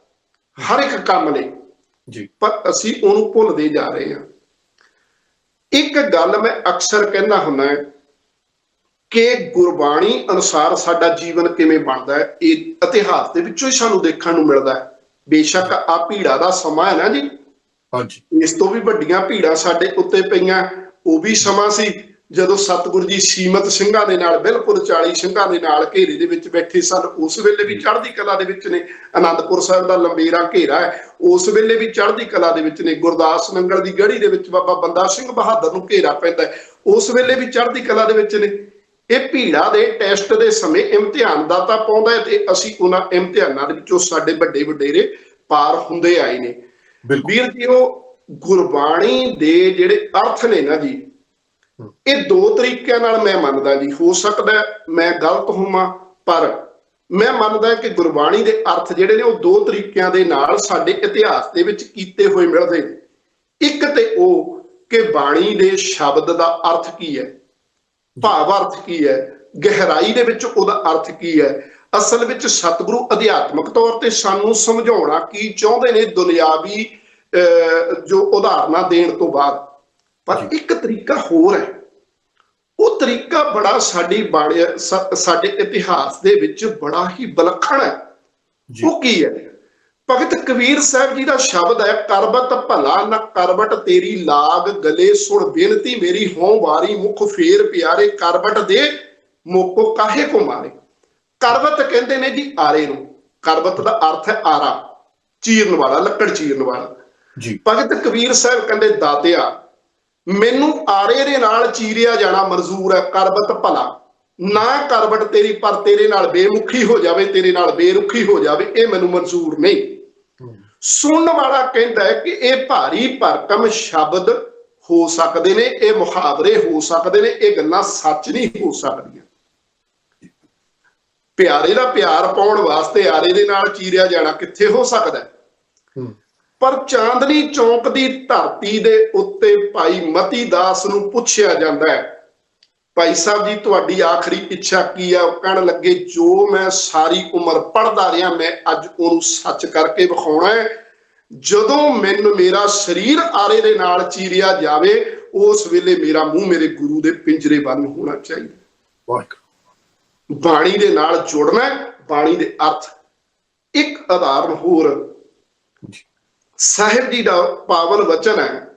ਹਰ ਇੱਕ ਕੰਮ ਲਈ। ਪਰ ਅਸੀਂ ਉਹਨੂੰ ਭੁੱਲਦੇ ਜਾ ਰਹੇ ਹਾਂ। ਇੱਕ ਗੱਲ ਮੈਂ ਅਕਸਰ ਕਹਿੰਦਾ ਹੁੰਦਾ ਕਿ ਗੁਰਬਾਣੀ ਅਨੁਸਾਰ ਸਾਡਾ ਜੀਵਨ ਕਿਵੇਂ ਬਣਦਾ ਹੈ, ਇਹ ਇਤਿਹਾਸ ਦੇ ਵਿੱਚੋਂ ਹੀ ਸਾਨੂੰ ਦੇਖਣ ਨੂੰ ਮਿਲਦਾ ਹੈ। ਬੇਸ਼ੱਕ ਆ ਭੀੜਾ ਦਾ ਸਮਾਂ ਹੈ ਨਾ ਜੀ, ਇਸ ਤੋਂ ਵੀ ਵੱਡੀਆਂ ਭੀੜਾਂ ਸਾਡੇ ਉੱਤੇ ਪਈਆਂ। ਉਹ ਵੀ ਸਮਾਂ ਸੀ ਜਦੋਂ ਸਤਿਗੁਰੂ ਜੀ ਸੀਮਤ ਸਿੰਘਾਂ ਦੇ ਨਾਲ, ਬਿਲਕੁਲ 40 ਸਿੰਘਾਂ ਦੇ ਨਾਲ ਘੇਰੇ ਦੇ ਵਿੱਚ ਬੈਠੇ ਸਨ। ਉਸ ਵੇਲੇ ਵੀ ਚੜ੍ਹਦੀ ਕਲਾ ਦੇ ਵਿੱਚ ਨੇ। ਅਨੰਦਪੁਰ ਸਾਹਿਬ ਦਾ ਲੰਬੇਰਾ ਘੇਰਾ ਹੈ, ਉਸ ਵੇਲੇ ਵੀ ਚੜ੍ਹਦੀ ਕਲਾ ਦੇ ਵਿੱਚ ਨੇ। ਗੁਰਦਾਸ ਨੰਗਲ ਦੀ ਗੜੀ ਦੇ ਵਿੱਚ ਬਾਬਾ ਬੰਦਾ ਸਿੰਘ ਬਹਾਦਰ ਨੂੰ ਘੇਰਾ ਪੈਂਦਾ, ਉਸ ਵੇਲੇ ਵੀ ਚੜ੍ਹਦੀ ਕਲਾ ਦੇ ਵਿੱਚ ਨੇ। ਇਹ ਭੀੜਾ ਦੇ ਟੈਸਟ ਦੇ ਸਮੇਂ ਇਮਤਿਹਾਨ ਦਾ ਤਾਂ ਪਾਉਂਦਾ ਹੈ, ਤੇ ਅਸੀਂ ਉਹਨਾਂ ਇਮਤਿਹਾਨਾਂ ਦੇ ਵਿੱਚੋਂ ਸਾਡੇ ਵੱਡੇ ਵਡੇਰੇ ਪਾਰ ਹੁੰਦੇ ਆਏ ਨੇ। ਵੀਰ ਜੀ, ਉਹ ਗੁਰਬਾਣੀ ਦੇ ਜਿਹੜੇ ਅਰਥ ਨੇ ਨਾ ਜੀ, ਇਹ 2 ਤਰੀਕਿਆਂ ਨਾਲ ਮੈਂ ਮੰਨਦਾ ਜੀ। ਹੋ ਸਕਦਾ ਮੈਂ ਗਲਤ ਹੋਵਾਂ, ਪਰ ਮੈਂ ਮੰਨਦਾ ਕਿ ਗੁਰਬਾਣੀ ਦੇ ਅਰਥ ਜਿਹੜੇ ਨੇ ਉਹ 2 ਤਰੀਕਿਆਂ ਦੇ ਨਾਲ ਸਾਡੇ ਇਤਿਹਾਸ ਦੇ ਵਿੱਚ ਕੀਤੇ ਹੋਏ ਮਿਲਦੇ ਨੇ। ਇੱਕ ਤੇ ਉਹ ਕਿ ਬਾਣੀ ਦੇ ਸ਼ਬਦ ਦਾ ਅਰਥ ਕੀ ਹੈ, ਭਾਵ ਅਰਥ ਕੀ ਹੈ, ਗਹਿਰਾਈ ਦੇ ਵਿੱਚ ਉਹਦਾ ਅਰਥ ਕੀ ਹੈ। ਅਸਲ ਵਿੱਚ ਸਤਿਗੁਰੂ ਅਧਿਆਤਮਕ ਤੌਰ ਤੇ ਸਾਨੂੰ ਸਮਝਾਉਣਾ ਕੀ ਚਾਹੁੰਦੇ ਨੇ ਦੁਨਿਆਵੀ ਜੋ ਉਦਾਹਰਨਾਂ ਦੇਣ ਤੋਂ ਬਾਅਦ। ਪਰ ਇੱਕ ਤਰੀਕਾ ਹੋਰ ਹੈ, ਉਹ ਤਰੀਕਾ ਬੜਾ ਸਾਡੀ ਬਾਣੀ, ਸਾਡੇ ਇਤਿਹਾਸ ਦੇ ਵਿੱਚ ਬੜਾ ਹੀ ਵਿਲੱਖਣ ਹੈ। ਉਹ ਕੀ ਹੈ? ਭਗਤ ਕਬੀਰ ਸਾਹਿਬ ਜੀ ਦਾ ਸ਼ਬਦ ਹੈ, ਕਰਬਤ ਭਲਾ ਨਾ ਕਰਬਟ ਤੇਰੀ ਲਾਗ ਗਲੇ, ਸੁਣ ਬੇਨਤੀ ਮੇਰੀ ਹੋਂ ਵਾਰੀ, ਮੁਖ ਫੇਰ ਪਿਆਰੇ, ਕਰਬਟ ਦੇ ਮੋਕੋ ਕਾਹੇ ਕੋ ਮਾਰੇ। ਕਰਬਤ ਕਹਿੰਦੇ ਨੇ ਜੀ ਆਰੇ ਨੂੰ। ਕਰਬਤ ਦਾ ਅਰਥ ਹੈ ਆਰਾ, ਚੀਰਨ ਵਾਲਾ, ਲੱਕੜ ਚੀਰਨ ਵਾਲਾ। ਭਗਤ ਕਬੀਰ ਸਾਹਿਬ ਕਹਿੰਦੇ, ਦਾਤਿਆ ਮੈਨੂੰ ਆਰੇ ਦੇ ਨਾਲ ਚੀਰਿਆ ਜਾਣਾ ਮਨਜ਼ੂਰ ਹੈ, ਕਰਬਤ ਭਲਾ ਨਾ ਕਰਬਟ ਤੇਰੀ, ਪਰ ਤੇਰੇ ਨਾਲ ਬੇਮੁਖੀ ਹੋ ਜਾਵੇ, ਤੇਰੇ ਨਾਲ ਬੇਰੁਖੀ ਹੋ ਜਾਵੇ, ਇਹ ਮੈਨੂੰ ਮਨਜ਼ੂਰ ਨਹੀਂ। ਸੁਣਨ ਵਾਲਾ ਕਹਿੰਦਾ ਹੈ ਕਿ ਇਹ ਭਾਰੀ ਭਰਕਮ ਸ਼ਬਦ ਹੋ ਸਕਦੇ ਨੇ, ਇਹ ਮੁਹਾਵਰੇ ਹੋ ਸਕਦੇ ਨੇ, ਇਹ ਗੱਲਾਂ ਸੱਚ ਨਹੀਂ ਹੋ ਸਕਦੀਆਂ। ਪਿਆਰੇ ਦਾ ਪਿਆਰ ਪਾਉਣ ਵਾਸਤੇ ਆਰੇ ਦੇ ਨਾਲ ਚੀਰਿਆ ਜਾਣਾ ਕਿੱਥੇ ਹੋ ਸਕਦਾ ਹੈ। ਪਰ ਚਾਂਦਨੀ ਚੌਂਕ ਦੀ ਧਰਤੀ ਦੇ ਉੱਤੇ ਭਾਈ ਮਤੀ ਦਾਸ ਨੂੰ ਪੁੱਛਿਆ ਜਾਂਦਾ ਹੈ, ਭਾਈ ਸਾਹਿਬ ਜੀ ਤੁਹਾਡੀ ਆਖਰੀ ਇੱਛਾ ਕੀ ਆ? ਉਹ ਕਹਿਣ ਲੱਗੇ, ਜੋ ਮੈਂ ਸਾਰੀ ਉਮਰ ਪੜ੍ਹਦਾ ਰਿਹਾ ਮੈਂ ਅੱਜ ਉਹਨੂੰ ਸੱਚ ਕਰਕੇ ਵਿਖਾਉਣਾ ਹੈ। ਜਦੋਂ ਮੈਨੂੰ ਮੇਰਾ ਸਰੀਰ ਆਰੇ ਦੇ ਨਾਲ ਚੀਰਿਆ ਜਾਵੇ ਉਸ ਵੇਲੇ ਮੇਰਾ ਮੂੰਹ ਮੇਰੇ ਗੁਰੂ ਦੇ ਪਿੰਜਰੇ ਵੱਲ ਹੋਣਾ ਚਾਹੀਦਾ। ਬਾਣੀ ਦੇ ਨਾਲ ਜੁੜਨਾ, ਬਾਣੀ ਦੇ ਅਰਥ। ਇੱਕ ਉਦਾਹਰਨ ਹੋਰ, ਸਾਹਿਬ ਜੀ ਦਾ ਪਾਵਨ ਵਚਨ ਹੈ,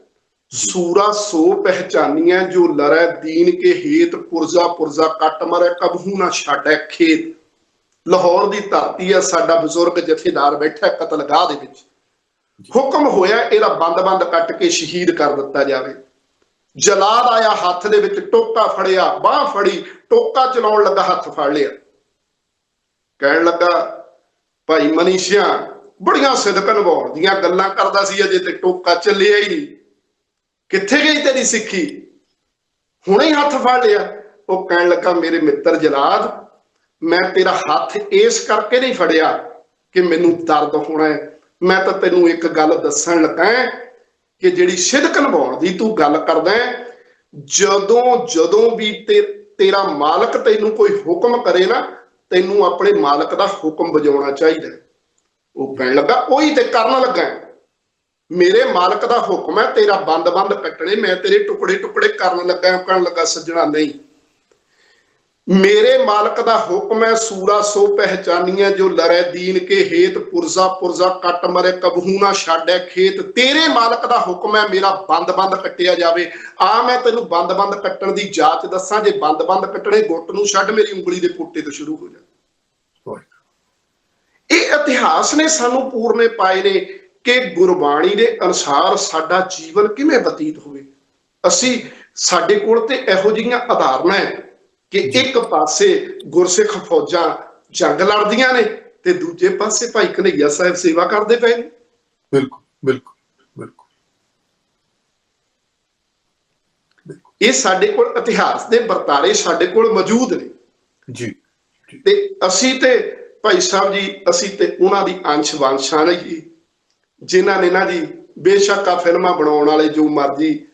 ਸੂਰਾ ਸੋ ਪਹਿਚਾਨੀਆਂ ਜੋ ਲੜੈ ਦੀਨ ਕੇ ਹੇਤ, ਪੁਰਜ਼ਾ ਪੁਰਜ਼ਾ ਕੱਟ ਮਰੈ ਕਬਹੂ ਨਾ ਛਾੜੈ ਖੇਤ। ਲਾਹੌਰ ਦੀ ਧਰਤੀ ਹੈ, ਸਾਡਾ ਬਜ਼ੁਰਗ ਜਥੇਦਾਰ ਬੈਠਾ ਕਤਲਗਾਹ ਦੇ ਵਿੱਚ। ਹੁਕਮ ਹੋਇਆ ਇਹਦਾ ਬੰਦ ਕੱਟ ਕੇ ਸ਼ਹੀਦ ਕਰ ਦਿੱਤਾ ਜਾਵੇ। ਜਲਾਦ ਆਇਆ, ਹੱਥ ਦੇ ਵਿੱਚ ਟੋਕਾ ਫੜਿਆ, ਬਾਹ ਫੜੀ, ਟੋਕਾ ਚਲਾਉਣ ਲੱਗਾ, ਹੱਥ ਫੜ ਲਿਆ। ਕਹਿਣ ਲੱਗਾ, ਭਾਈ ਮਨੀਸ਼ਿਆ ਬੜੀਆਂ ਸਿਦਕ ਨਿਭਾਉਣ ਦੀਆਂ ਗੱਲਾਂ ਕਰਦਾ ਸੀ, ਅਜੇ ਤੇ ਟੋਕਾ ਚੱਲਿਆ ਹੀ ਨਹੀਂ, ਕਿੱਥੇ ਗਈ ਤੇਰੀ ਸਿੱਖੀ? ਹੁਣੇ ਹੀ ਹੱਥ ਫੜ ਲਿਆ। ਉਹ ਕਹਿਣ ਲੱਗਾ, ਮੇਰੇ ਮਿੱਤਰ ਜਲਾਦ, ਮੈਂ ਤੇਰਾ ਹੱਥ ਇਸ ਕਰਕੇ ਨਹੀਂ ਫੜਿਆ ਕਿ ਮੈਨੂੰ ਦਰਦ ਹੋਣਾ ਹੈ, ਮੈਂ ਤਾਂ ਤੈਨੂੰ ਇੱਕ ਗੱਲ ਦੱਸਣ ਲੱਗਾ ਕਿ ਜਿਹੜੀ ਸਿਦਕ ਨਿਭਾਉਣ ਦੀ ਤੂੰ ਗੱਲ ਕਰਦਾ, ਜਦੋਂ ਵੀ ਤੇਰਾ ਮਾਲਕ ਤੈਨੂੰ ਕੋਈ ਹੁਕਮ ਕਰੇ ਨਾ, ਤੈਨੂੰ ਆਪਣੇ ਮਾਲਕ ਦਾ ਹੁਕਮ ਵਜਾਉਣਾ ਚਾਹੀਦਾ। ਉਹ ਕਹਿਣ ਲੱਗਾ, ਉਹੀ ਤੇ ਕਰਨ ਲੱਗਾ, ਮੇਰੇ ਮਾਲਕ ਦਾ ਹੁਕਮ ਹੈ ਤੇਰਾ ਬੰਦ ਕੱਟਣੇ, ਮੈਂ ਤੇਰੇ ਟੁਕੜੇ ਟੁਕੜੇ ਕਰਨ ਲੱਗਾ। ਕਹਿਣ ਲੱਗਾ, ਸੱਜਣਾ ਨਹੀਂ, ਮੇਰੇ ਮਾਲਕ ਦਾ ਹੁਕਮ ਹੈ, ਸੂਰਾ ਸੋ ਪਹਿਚਾਨੀਆਂ ਜੋ ਲੜੈ ਦੀਨ ਕੇ ਹੇਤ, ਪੁਰਜ਼ਾ ਪੁਰਜ਼ਾ ਕੱਟ ਮਰੇ ਕਬਹੂ ਨਾ ਛਾੜੈ ਖੇਤ। ਤੇਰੇ ਮਾਲਕ ਦਾ ਹੁਕਮ ਹੈ ਮੇਰਾ ਬੰਦ ਕੱਟਿਆ ਜਾਵੇ। ਆ ਮੈਂ ਤੈਨੂੰ ਬੰਦ ਕੱਟਣ ਦੀ ਜਾਚ ਦੱਸਾਂ, ਜੇ ਬੰਦ ਕੱਟਣੇ ਗੁੱਟ ਨੂੰ ਛੱਡ, ਮੇਰੀ ਉਂਗਲੀ ਦੇ ਪੁੱਟੇ ਤੋਂ ਸ਼ੁਰੂ ਹੋ ਜਾ। ਇਹ ਇਤਿਹਾਸ ਨੇ ਸਾਨੂੰ ਪੂਰਨੇ ਪਾਏ ਨੇ ਕਿ ਗੁਰਬਾਣੀ ਦੇ ਅਨੁਸਾਰ ਸਾਡਾ ਜੀਵਨ ਕਿਵੇਂ ਬਤੀਤ ਹੋਵੇ। ਸਾਡੇ ਕੋਲ ਤੇ ਇਹੋ ਜਿਹੀਆਂ ਉਦਾਹਰਨਾਂ ਹੈ ਕਿ ਇੱਕ ਪਾਸੇ ਗੁਰਸਿੱਖ ਫੌਜਾਂ ਜੰਗ ਲੜਦੀਆਂ ਨੇ ਤੇ ਦੂਜੇ ਪਾਸੇ ਭਾਈ ਕਨ੍ਹਈਆ ਸਾਹਿਬ ਸੇਵਾ ਕਰਦੇ ਪਏ ਨੇ। ਬਿਲਕੁਲ। ਇਹ ਸਾਡੇ ਕੋਲ ਇਤਿਹਾਸ ਦੇ ਵਰਤਾਰੇ ਸਾਡੇ ਕੋਲ ਮੌਜੂਦ ਨੇ ਜੀ। ਤੇ ਅਸੀਂ ਤੇ ਭਾਈ ਸਾਹਿਬ ਜੀ, ਅਸੀਂ ਤੇ ਉਹਨਾਂ ਦੀ ਅੰਸ਼ ਵਾਂਸ਼ਾਂ ਨਹੀਂ, ਜਿਨ੍ਹਾਂ ਨੇ ਨਾ ਜੀ ਬੇਸ਼ੱਕ ਆ ਫਿਲਮਾਂ ਬਣਾਉਣ ਵਾਲੇ ਜੋ ਮਰਜ਼ੀ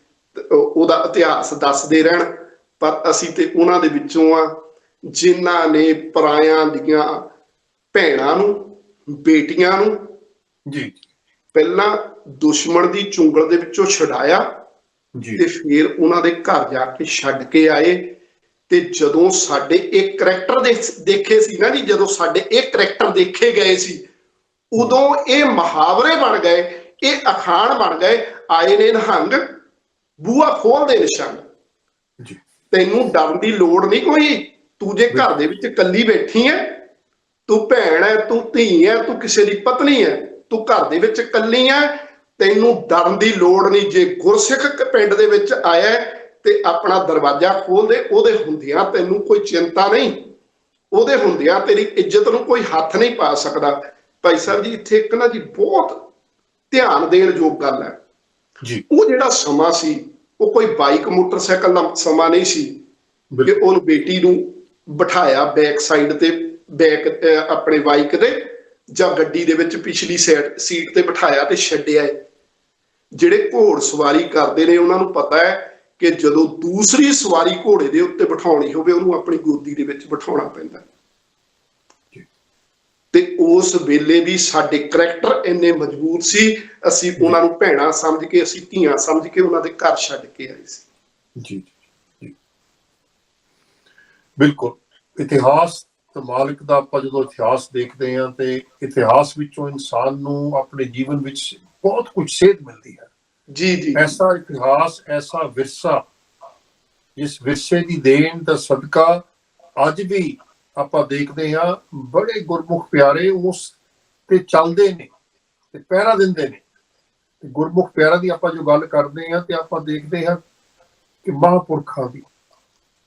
ਉਹਦਾ ਇਤਿਹਾਸ ਦੱਸਦੇ ਰਹਿਣ, ਪਰ ਅਸੀਂ ਤੇ ਉਹਨਾਂ ਦੇ ਵਿੱਚੋਂ ਆ ਜਿਨ੍ਹਾਂ ਨੇ ਪਰਾਇਆਂ ਦੀਆਂ ਭੈਣਾਂ ਨੂੰ, ਬੇਟੀਆਂ ਨੂੰ ਜੀ ਪਹਿਲਾਂ ਦੁਸ਼ਮਣ ਦੀ ਚੁੰਗਲ ਦੇ ਵਿੱਚੋਂ ਛਡਾਇਆ ਤੇ ਫਿਰ ਉਹਨਾਂ ਦੇ ਘਰ ਜਾ ਕੇ ਛੱਡ ਕੇ ਆਏ। ਤੇ ਜਦੋਂ ਸਾਡੇ ਇਹ ਕਰੈਕਟਰ ਦੇਖੇ ਸੀ ਨਾ ਜੀ, ਜਦੋਂ ਸਾਡੇ ਇਹ ਕਰੈਕਟਰ ਦੇਖੇ ਗਏ ਸੀ, ਉਦੋਂ ਇਹ ਮੁਹਾਵਰੇ ਬਣ ਗਏ, ਇਹ ਅਖਾਣ ਬਣ ਗਏ, ਆਏ ਨੇ ਨਿਹੰਗ ਬੂਹਾ ਖੋਲਦੇ ਨਿਸ਼ਾਨ। ਤੈਨੂੰ ਡਰਨ ਦੀ ਲੋੜ ਨਹੀਂ ਕੋਈ, ਤੂੰ ਜੇ ਘਰ ਦੇ ਵਿੱਚ ਇਕੱਲੀ ਬੈਠੀ ਹੈ, ਤੂੰ ਭੈਣ ਹੈ, ਤੂੰ ਧੀ ਹੈ, ਤੂੰ ਕਿਸੇ ਦੀ ਪਤਨੀ ਹੈ, ਤੂੰ ਘਰ ਦੇ ਵਿੱਚ ਇਕੱਲੀ ਹੈ, ਤੈਨੂੰ ਡਰਨ ਦੀ ਲੋੜ ਨਹੀਂ। ਜੇ ਗੁਰਸਿੱਖ ਪਿੰਡ ਦੇ ਵਿੱਚ ਆਇਆ ਤੇ ਆਪਣਾ ਦਰਵਾਜ਼ਾ ਖੋਲ ਦੇ, ਉਹਦੇ ਹੁੰਦਿਆਂ ਤੈਨੂੰ ਕੋਈ ਚਿੰਤਾ ਨਹੀਂ, ਉਹਦੇ ਹੁੰਦਿਆਂ ਤੇਰੀ ਇੱਜ਼ਤ ਨੂੰ ਕੋਈ ਹੱਥ ਨਹੀਂ ਪਾ ਸਕਦਾ। ਭਾਈ ਸਾਹਿਬ ਜੀ, ਇੱਥੇ ਇੱਕ ਨਾ ਜੀ ਬਹੁਤ ਧਿਆਨ ਦੇਣ ਯੋਗ ਗੱਲ ਹੈ ਜੀ। ਉਹ ਜਿਹੜਾ ਸਮਾਂ ਸੀ ਉਹ ਕੋਈ ਬਾਈਕ ਮੋਟਰਸਾਈਕਲ ਦਾ ਸਮਾਂ ਨਹੀਂ ਸੀ ਕਿ ਉਹਨੂੰ ਬੇਟੀ ਨੂੰ ਬਿਠਾਇਆ ਬੈਕ ਸਾਈਡ ਤੇ, ਬੈਕ ਆਪਣੇ ਬਾਈਕ ਦੇ ਜਾਂ ਗੱਡੀ ਦੇ ਵਿੱਚ ਪਿਛਲੀ ਸੀਟ ਤੇ ਬਿਠਾਇਆ ਤੇ ਛੱਡਿਆ। ਜਿਹੜੇ ਘੋੜ ਸਵਾਰੀ ਕਰਦੇ ਨੇ ਉਹਨਾਂ ਨੂੰ ਪਤਾ ਹੈ ਕਿ ਜਦੋਂ ਦੂਸਰੀ ਸਵਾਰੀ ਘੋੜੇ ਦੇ ਉੱਤੇ ਬਿਠਾਉਣੀ ਹੋਵੇ ਉਹਨੂੰ ਆਪਣੀ ਗੋਦੀ ਦੇ ਵਿੱਚ ਬਿਠਾਉਣਾ ਪੈਂਦਾ। ਤੇ ਉਸ ਵੇਲੇ ਵੀ ਸਾਡੇ ਕਰੈਕਟਰ ਇੰਨੇ ਮਜ਼ਬੂਤ ਸੀ, ਅਸੀਂ ਉਹਨਾਂ ਨੂੰ ਭੈਣਾਂ ਸਮਝ ਕੇ, ਅਸੀਂ ਧੀਆਂ ਸਮਝ ਕੇ ਉਹਨਾਂ ਦੇ ਘਰ ਛੱਡ ਕੇ ਆਏ ਸੀ। ਜੀ ਬਿਲਕੁਲ। ਇਤਿਹਾਸ ਤੇ ਮਾਲਕ ਦਾ ਆਪਾਂ ਜਦੋਂ ਇਤਿਹਾਸ ਦੇਖਦੇ ਹਾਂ ਤੇ ਇਤਿਹਾਸ ਵਿੱਚੋਂ ਇਨਸਾਨ ਨੂੰ ਆਪਣੇ ਜੀਵਨ ਵਿੱਚ ਬਹੁਤ ਕੁਝ ਸੇਧ ਮਿਲਦੀ ਹੈ। ਜੀ। ਐਸਾ ਇਤਿਹਾਸ, ਐਸਾ ਵਿਰਸਾ, ਜਿਸ ਵਿਰਸੇ ਦੀ ਦੇਣ ਦਾ ਸਦਕਾ ਅੱਜ ਵੀ ਆਪਾਂ ਦੇਖਦੇ ਹਾਂ ਬੜੇ ਗੁਰਮੁਖ ਪਿਆਰੇ ਉਸ ਤੇ ਚੱਲਦੇ ਨੇ ਤੇ ਪਹਿਰਾ ਦਿੰਦੇ ਨੇ। ਤੇ ਗੁਰਮੁਖ ਪਿਆਰਾ ਦੀ ਆਪਾਂ ਜੋ ਗੱਲ ਕਰਦੇ ਹਾਂ ਤੇ ਆਪਾਂ ਦੇਖਦੇ ਹਾਂ ਕਿ ਮਹਾਂਪੁਰਖਾਂ ਦੀ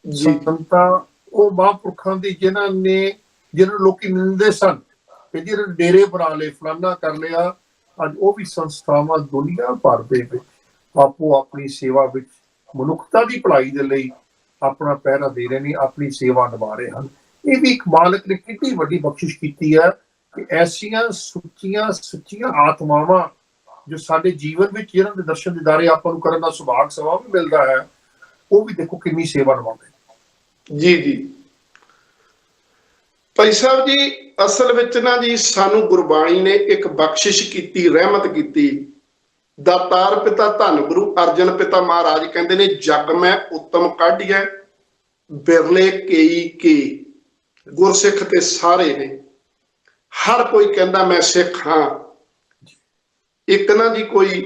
ਸੰਤਾਂ, ਉਹ ਮਹਾਂਪੁਰਖਾਂ ਦੀ ਜਿਨ੍ਹਾਂ ਨੂੰ ਲੋਕੀ ਨਿੰਦਦੇ ਸਨ ਤੇ ਜਿਹਨਾਂ ਡੇਰੇ ਬਣਾ ਲਏ, ਫਲਾਨਾ ਕਰ ਲਿਆ, ਅੱਜ ਉਹ ਵੀ ਸੰਸਥਾਵਾਂ ਦੁਨੀਆ ਭਰ ਦੇ ਵਿੱਚ ਆਪੋ ਆਪਣੀ ਸੇਵਾ ਵਿੱਚ ਮਨੁੱਖਤਾ ਦੀ ਭਲਾਈ ਦੇ ਲਈ ਆਪਣਾ ਪਹਿਰਾ ਦੇ ਰਹੇ ਨੇ, ਆਪਣੀ ਸੇਵਾ ਨਿਭਾ ਰਹੇ ਹਨ। ਇਹ ਵੀ ਇੱਕ ਮਾਲਕ ਨੇ ਕਿੰਨੀ ਵੱਡੀ ਬਖਸ਼ਿਸ਼ ਕੀਤੀ ਹੈ ਕਿ ਐਸੀਆਂ ਸੁੱਚੀਆਂ ਸੱਚੀਆਂ ਆਤਮਾਵਾਂ ਜੋ ਸਾਡੇ ਜੀਵਨ ਵਿੱਚ ਜਿਹਨਾਂ ਦੇ ਦਰਸ਼ਨ ਦਿਦਾਰੇ ਆਪਾਂ ਨੂੰ ਕਰਨ ਦਾ ਸੁਭਾਗ ਸਮਾਂ ਵੀ ਮਿਲਦਾ ਹੈ, ਉਹ ਵੀ ਦੇਖੋ ਕਿੰਨੀ ਸੇਵਾ ਨਿਭਾਉਂਦੇ। ਜੀ ਜੀ ਭਾਈ ਸਾਹਿਬ ਜੀ, ਅਸਲ ਵਿੱਚ ਨਾ ਜੀ ਸਾਨੂੰ ਗੁਰਬਾਣੀ ਨੇ ਇੱਕ ਬਖਸ਼ਿਸ਼ ਕੀਤੀ, ਰਹਿਮਤ ਕੀਤੀ। ਦਾਤਾਰ ਪਿਤਾ ਧੰਨ ਗੁਰੂ ਅਰਜਨ ਪਿਤਾ ਮਹਾਰਾਜ ਕਹਿੰਦੇ ਨੇ, ਜਗ ਮੈਂ ਉੱਤਮ ਕਾਢੀਐ ਬਿਰਲੇ ਕੇਈ ਕੇ। ਗੁਰਸਿੱਖ ਤੇ ਸਾਰੇ ਨੇ, ਹਰ ਕੋਈ ਕਹਿੰਦਾ ਮੈਂ ਸਿੱਖ ਹਾਂ। ਇੱਕ ਨਾ ਜੀ ਕੋਈ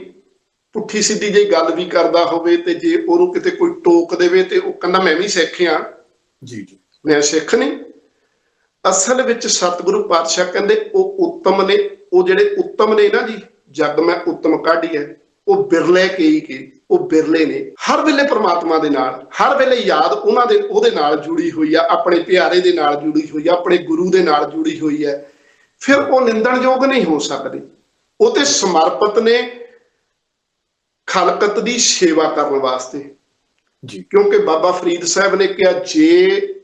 ਪੁੱਠੀ ਸਿੱਧੀ ਜਿਹੀ ਗੱਲ ਵੀ ਕਰਦਾ ਹੋਵੇ ਤੇ ਜੇ ਉਹਨੂੰ ਕਿਤੇ ਕੋਈ ਟੋਕ ਦੇਵੇ ਤੇ ਉਹ ਕਹਿੰਦਾ ਮੈਂ ਵੀ ਸਿੱਖ ਹਾਂ। ਜੀ ਜੀ, ਮੈਂ ਸਿੱਖ ਨਹੀਂ। ਅਸਲ ਵਿੱਚ ਸਤਿਗੁਰੂ ਪਾਤਸ਼ਾਹ ਕਹਿੰਦੇ ਉਹ ਉੱਤਮ ਨੇ, ਉਹ ਜਿਹੜੇ ਉੱਤਮ ਨੇ ਨਾ ਜੀ, ਜਗ ਮੈਂ ਉੱਤਮ ਕਾਢੀਐ, ਉਹ ਬਿਰਲੇ ਕੇਈ ਕੇ, ਉਹ ਬਿਰਲੇ ਨੇ। ਹਰ ਵੇਲੇ ਪ੍ਰਮਾਤਮਾ ਦੇ ਨਾਲ, ਹਰ ਵੇਲੇ ਯਾਦ ਉਹਨਾਂ ਦੇ ਉਹਦੇ ਨਾਲ ਜੁੜੀ ਹੋਈ ਆ, ਆਪਣੇ ਪਿਆਰੇ ਦੇ ਨਾਲ ਜੁੜੀ ਹੋਈ ਆ, ਆਪਣੇ ਗੁਰੂ ਦੇ ਨਾਲ ਜੁੜੀ ਹੋਈ ਹੈ। ਫਿਰ ਉਹ ਨਿੰਦਣਯੋਗ ਨਹੀਂ ਹੋ ਸਕਦੇ। ਉਹ ਤੇ ਸਮਰਪਿਤ ਨੇ ਖਲਕਤ ਦੀ ਸੇਵਾ ਕਰਨ ਵਾਸਤੇ ਜੀ। ਕਿਉਂਕਿ ਬਾਬਾ ਫਰੀਦ ਸਾਹਿਬ ਨੇ ਕਿਹਾ, ਜੇ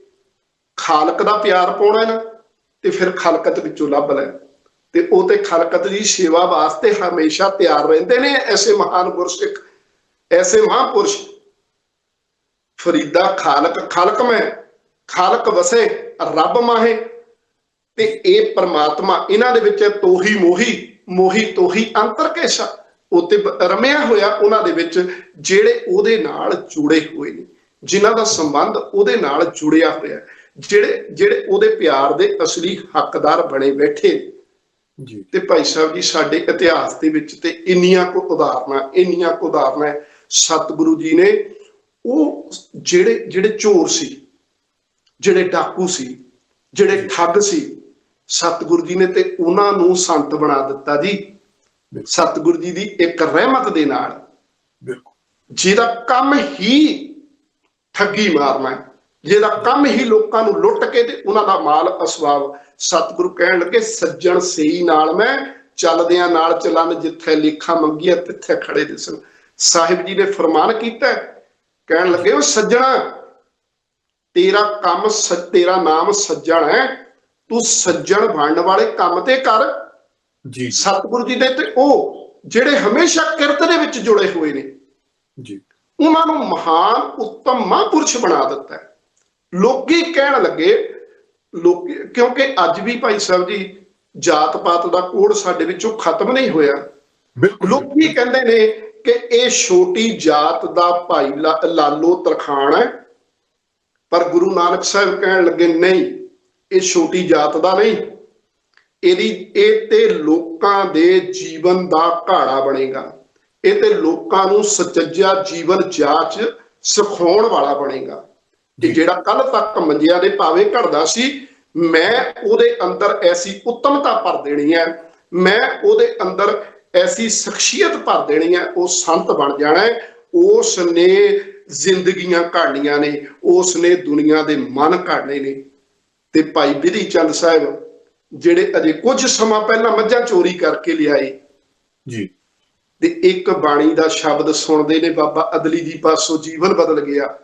ਖਾਲਕ ਦਾ ਪਿਆਰ ਪਾਉਣਾ ਨਾ ਤੇ ਫਿਰ ਖਲਕਤ ਵਿੱਚੋਂ ਲੱਭ ਲੈ। ਤੇ ਉਹ ਤੇ ਖਲਕਤ ਦੀ ਸੇਵਾ ਵਾਸਤੇ ਹਮੇਸ਼ਾ ਤਿਆਰ ਰਹਿੰਦੇ ਨੇ। ਐਸੇ ਮਹਾਨ ਗੁਰਸਿੱਖ, ਐਸੇ ਮਹਾਂਪੁਰਸ਼। ਫਰੀਦਾ ਖਾਲਕ ਖਾਲਕ ਮੈਂ, ਖਾਲਕ ਵਸੇ ਰੱਬ ਮਾਹੇ। ਤੇ ਇਹ ਪਰਮਾਤਮਾ ਇਹਨਾਂ ਦੇ ਵਿੱਚ ਤੋਹੀ ਮੋਹੀ, ਮੋਹੀ ਤੋਹੀ ਅੰਤਰ ਕੇਸ਼ਾ। ਉਹ ਤੇ ਰਮਿਆ ਹੋਇਆ ਉਹਨਾਂ ਦੇ ਵਿੱਚ, ਜਿਹੜੇ ਉਹਦੇ ਨਾਲ ਜੁੜੇ ਹੋਏ ਨੇ, ਜਿਨ੍ਹਾਂ ਦਾ ਸੰਬੰਧ ਉਹਦੇ ਨਾਲ ਜੁੜਿਆ ਹੋਇਆ, ਜਿਹੜੇ ਉਹਦੇ ਪਿਆਰ ਦੇ ਅਸਲੀ ਹੱਕਦਾਰ ਬਣੇ ਬੈਠੇ ਜੀ। ਤੇ ਭਾਈ ਸਾਹਿਬ ਜੀ, ਸਾਡੇ ਇਤਿਹਾਸ ਦੇ ਵਿੱਚ ਤੇ ਇੰਨੀਆਂ ਕੁ ਉਦਾਹਰਨਾਂ ਸਤਿਗੁਰੂ ਜੀ ਨੇ। ਉਹ ਜਿਹੜੇ ਚੋਰ ਸੀ, ਜਿਹੜੇ ਡਾਕੂ ਸੀ, ਜਿਹੜੇ ਠੱਗ ਸੀ, ਸਤਿਗੁਰੂ ਜੀ ਨੇ ਤੇ ਉਹਨਾਂ ਨੂੰ ਸੰਤ ਬਣਾ ਦਿੱਤਾ ਜੀ। ਸਤਿਗੁਰੂ ਜੀ ਦੀ ਇੱਕ ਰਹਿਮਤ ਦੇ ਨਾਲ, ਜਿਹਦਾ ਕੰਮ ਹੀ ਠੱਗੀ ਮਾਰਨਾ ਹੈ, ਜਿਹਦਾ ਕੰਮ ਹੀ ਲੋਕਾਂ ਨੂੰ ਲੁੱਟ ਕੇ ਤੇ ਉਹਨਾਂ ਦਾ ਮਾਲ ਅਸਵਾਬ। ਸਤਿਗੁਰੂ ਕਹਿਣ ਲੱਗੇ, ਸੱਜਣ ਸਈ ਨਾਲ ਮੈਂ ਚੱਲਦਿਆਂ ਨਾਲ ਚੱਲਣ, ਜਿੱਥੇ ਲੇਖਾਂ ਮੰਗੀਆਂ ਤਿੱਥੇ ਖੜੇ ਦਿਸਣ। ਸਾਹਿਬ ਜੀ ਨੇ ਫਰਮਾਨ ਕੀਤਾ, ਕਹਿਣ ਲੱਗੇ, ਉਹ ਸੱਜਣਾ, ਤੇਰਾ ਕੰਮ, ਤੇਰਾ ਨਾਮ ਸੱਜਣ ਹੈ, ਤੂੰ ਸੱਜਣ ਬਣਨ ਵਾਲੇ ਕੰਮ ਤੇ ਕਰ ਜੀ। ਸਤਿਗੁਰੂ ਜੀ ਦੇ ਤੇ ਉਹ ਜਿਹੜੇ ਹਮੇਸ਼ਾ ਕਿਰਤ ਦੇ ਵਿੱਚ ਜੁੜੇ ਹੋਏ ਨੇ ਜੀ, ਉਹਨਾਂ ਨੂੰ ਮਹਾਨ ਉੱਤਮ ਮਹਾਂਪੁਰਸ਼ ਬਣਾ ਦਿੱਤਾ। ਲੋਕੀ ਕਹਿਣ ਲੱਗੇ, ਕਿਉਂਕਿ ਅੱਜ ਵੀ ਭਾਈ ਸਾਹਿਬ ਜੀ ਜਾਤ ਪਾਤ ਦਾ ਕੋੜ ਸਾਡੇ ਵਿੱਚੋਂ ਖਤਮ ਨਹੀਂ ਹੋਇਆ। ਲੋਕੀ ਕਹਿੰਦੇ ਨੇ ਕਿ ਇਹ ਛੋਟੀ ਜਾਤ ਦਾ ਭਾਈ ਲਾਲੋ ਤਰਖਾਣ ਹੈ, ਪਰ ਗੁਰੂ ਨਾਨਕ ਸਾਹਿਬ ਕਹਿਣ ਲੱਗੇ, ਨਹੀਂ, ਇਹ ਛੋਟੀ ਜਾਤ ਦਾ ਨਹੀਂ, ਇਹ ਤੇ ਲੋਕਾਂ ਦੇ ਜੀਵਨ ਦਾ ਘਾੜਾ ਬਣੇਗਾ। ਇਹ ਤੇ ਲੋਕਾਂ ਨੂੰ ਸੁਚੱਜਾ ਜੀਵਨ ਜਾਚ ਸਿਖਾਉਣ ਵਾਲਾ ਬਣੇਗਾ। ਕਿ ਜਿਹੜਾ ਕੱਲ ਤੱਕ ਮੰਜਿਆਂ ਦੇ ਭਾਵੇਂ ਘੜਦਾ ਸੀ, ਮੈਂ ਉਹਦੇ ਅੰਦਰ ਐਸੀ ਉੱਤਮਤਾ ਭਰ ਦੇਣੀ ਹੈ, ਮੈਂ ਉਹਦੇ ਅੰਦਰ ਐਸੀ ਸ਼ਖਸੀਅਤ ਭਰ ਦੇਣੀ ਹੈ, ਉਹ ਸੰਤ ਬਣ ਜਾਣਾ ਹੈ। ਉਸ ਨੇ ਜ਼ਿੰਦਗੀਆਂ ਘੜਨੀਆਂ ਨੇ, ਉਸ ਨੇ ਦੁਨੀਆ ਦੇ ਮਨ ਘੜਨੇ ਨੇ। ਤੇ ਭਾਈ ਬਿਧੀ ਚੰਦ ਸਾਹਿਬ, ਜਿਹੜੇ ਅਜੇ ਕੁਝ ਸਮਾਂ ਪਹਿਲਾਂ ਮੱਝਾਂ ਚੋਰੀ ਕਰਕੇ ਲਿਆਏ ਜੀ, ਤੇ ਇੱਕ ਬਾਣੀ ਦਾ ਸ਼ਬਦ ਸੁਣਦੇ ਨੇ, ਬਾਬਾ ਅਦਲੀ ਜੀ ਪਾਸੋਂ ਜੀਵਨ ਬਦਲ ਗਿਆ,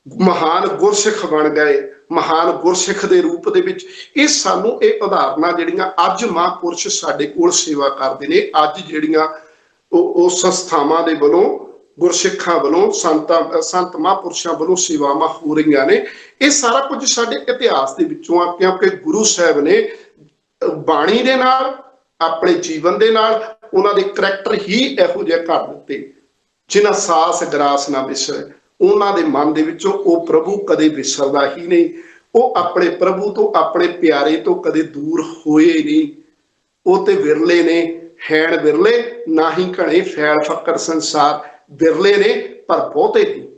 ਮਹਾਨ ਗੁਰਸਿੱਖ ਬਣ ਗਏ। ਮਹਾਨ ਗੁਰਸਿੱਖ ਦੇ ਰੂਪ ਦੇ ਵਿੱਚ ਇਹ ਸਾਨੂੰ ਇਹ ਉਦਾਹਰਨਾਂ ਜਿਹੜੀਆਂ ਅੱਜ ਮਹਾਂਪੁਰਸ਼ ਸਾਡੇ ਕੋਲ ਸੇਵਾ ਕਰਦੇ ਨੇ, ਅੱਜ ਜਿਹੜੀਆਂ ਉਹ ਸੰਸਥਾਵਾਂ ਦੇ ਵੱਲੋਂ, ਗੁਰਸਿੱਖਾਂ ਵੱਲੋਂ, ਸੰਤ ਮਹਾਂਪੁਰਸ਼ਾਂ ਵੱਲੋਂ ਸੇਵਾਵਾਂ ਹੋ ਰਹੀਆਂ ਨੇ, ਇਹ ਸਾਰਾ ਕੁਝ ਸਾਡੇ ਇਤਿਹਾਸ ਦੇ ਵਿੱਚੋਂ ਆ। ਕਿਉਂਕਿ ਗੁਰੂ ਸਾਹਿਬ ਨੇ ਬਾਣੀ ਦੇ ਨਾਲ, ਆਪਣੇ ਜੀਵਨ ਦੇ ਨਾਲ, ਉਹਨਾਂ ਦੇ ਕਰੈਕਟਰ ਹੀ ਇਹੋ ਜਿਹੇ ਕਰ ਦਿੱਤੇ, ਜਿਨ੍ਹਾਂ ਸਾਸ ਗਰਾਸ ਨਾ ਵਿਸਰੇ। ਉਹਨਾਂ ਦੇ ਮਨ ਦੇ ਵਿੱਚੋਂ ਉਹ ਪ੍ਰਭੂ ਕਦੇ ਵਿਸਰਦਾ ਹੀ ਨਹੀਂ। ਉਹ ਆਪਣੇ ਪ੍ਰਭੂ ਤੋਂ, ਆਪਣੇ ਪਿਆਰੇ ਤੋਂ ਕਦੇ ਦੂਰ ਹੋਏ ਨਹੀਂ। ਉਹ ਤੇ ਵਿਰਲੇ ਨੇ, ਹੈਣ ਵਿਰਲੇ ਨਾਹੀਂ ਘਣੇ, ਫੈਲ ਫੱਕਰ ਸੰਸਾਰ। ਵਿਰਲੇ ਨੇ ਪਰ ਬਹੁਤੇ ਨਹੀਂ।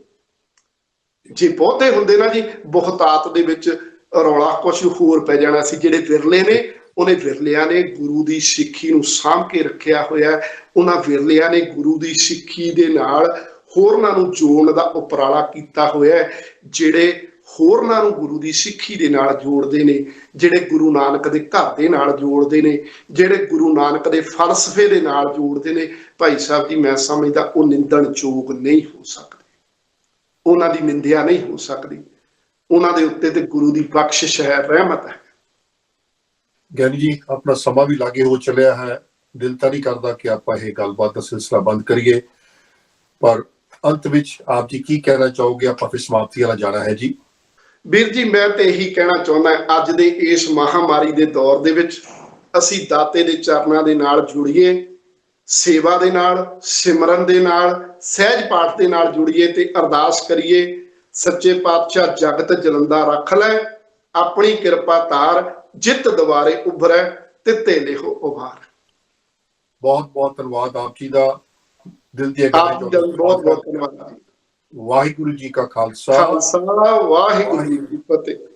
ਜੇ ਬਹੁਤੇ ਹੁੰਦੇ ਨਾ ਜੀ, ਬਹੁਤਾਤ ਦੇ ਵਿੱਚ ਰੌਲਾ ਕੁਛ ਹੋਰ ਪੈ ਜਾਣਾ ਸੀ। ਜਿਹੜੇ ਵਿਰਲੇ ਨੇ, ਉਹਨੇ ਵਿਰਲਿਆਂ ਨੇ ਗੁਰੂ ਦੀ ਸਿੱਖੀ ਨੂੰ ਸਾਂਭ ਕੇ ਰੱਖਿਆ ਹੋਇਆ। ਉਹਨਾਂ ਵਿਰਲਿਆਂ ਨੇ ਗੁਰੂ ਦੀ ਸਿੱਖੀ ਦੇ ਨਾਲ ਹੋਰਨਾਂ ਨੂੰ ਜੋੜਨ ਦਾ ਉਪਰਾਲਾ ਕੀਤਾ ਹੋਇਆ। ਜਿਹੜੇ ਹੋਰਨਾਂ ਨੂੰ ਗੁਰੂ ਦੀ ਸਿੱਖੀ ਦੇ ਨਾਲ ਜੋੜਦੇ ਨੇ, ਜਿਹੜੇ ਗੁਰੂ ਨਾਨਕ ਦੇ ਘਰ ਦੇ ਨਾਲ ਜੋੜਦੇ ਨੇ, ਜਿਹੜੇ ਗੁਰੂ ਨਾਨਕ ਦੇ ਫਲਸਫੇ ਦੇ ਨਾਲ ਜੋੜਦੇ ਨੇ, ਭਾਈ ਸਾਹਿਬ ਜੀ ਮੈਂ ਸਮਝਦਾ ਉਹ ਨਿੰਦਣਯੋਗ ਨਹੀਂ ਹੋ ਸਕਦੇ, ਉਹਨਾਂ ਦੀ ਨਿੰਦਿਆ ਨਹੀਂ ਹੋ ਸਕਦੀ, ਉਹਨਾਂ ਦੇ ਉੱਤੇ ਤੇ ਗੁਰੂ ਦੀ ਬਖਸ਼ਿਸ਼ ਹੈ, ਰਹਿਮਤ ਹੈ। ਗਿਆਨੀ ਜੀ ਆਪਣਾ ਸਮਾਂ ਵੀ ਲਾਗੇ ਹੋ ਚੱਲਿਆ ਹੈ, ਦਿਲ ਤਾਂ ਨਹੀਂ ਕਰਦਾ ਕਿ ਆਪਾਂ ਇਹ ਗੱਲਬਾਤ ਦਾ ਸਿਲਸਿਲਾ ਬੰਦ ਕਰੀਏ, ਪਰ ਅੰਤ ਵਿੱਚ ਆਪ ਜੀ ਕੀ ਕਹਿਣਾ ਚਾਹੋਗੇ? ਆਪਾਂ ਫਿਰ ਸਮਾਪਤੀ ਵਾਲਾ ਜਾਣਾ ਹੈ ਜੀ। ਵੀਰ ਜੀ ਮੈਂ ਤੇ ਇਹੀ ਕਹਿਣਾ ਚਾਹੁੰਦਾ, ਅੱਜ ਦੇ ਇਸ ਮਹਾਮਾਰੀ ਦੇ ਦੌਰ ਦੇ ਵਿੱਚ ਅਸੀਂ ਦਾਤੇ ਦੇ ਚਰਨਾਂ ਦੇ ਨਾਲ ਜੁੜੀਏ, ਸੇਵਾ ਦੇ ਨਾਲ, ਸਿਮਰਨ ਦੇ ਨਾਲ, ਸਹਿਜ ਪਾਠ ਦੇ ਨਾਲ ਜੁੜੀਏ ਤੇ ਅਰਦਾਸ ਕਰੀਏ, ਸੱਚੇ ਪਾਤਸ਼ਾਹ ਜਗਤ ਜਲੰਦਾ ਰੱਖ ਲੈ, ਆਪਣੀ ਕਿਰਪਾ ਧਾਰ, ਜਿੱਤ ਦੁਆਰੇ ਉਭਰੈ, ਤਿੱਤੇ ਲਿਹੋ ਉਭਾਰ। ਬਹੁਤ ਬਹੁਤ ਧੰਨਵਾਦ ਆਪ ਜੀ ਦਾ, ਦਿਲ ਦੀਆਂ ਬਹੁਤ ਬਹੁਤ ਧੰਨਵਾਦ। ਵਾਹਿਗੁਰੂ ਜੀ ਕਾ ਖਾਲਸਾ, ਵਾਹਿਗੁਰੂ ਜੀ ਕੀ ਫਤਿਹ।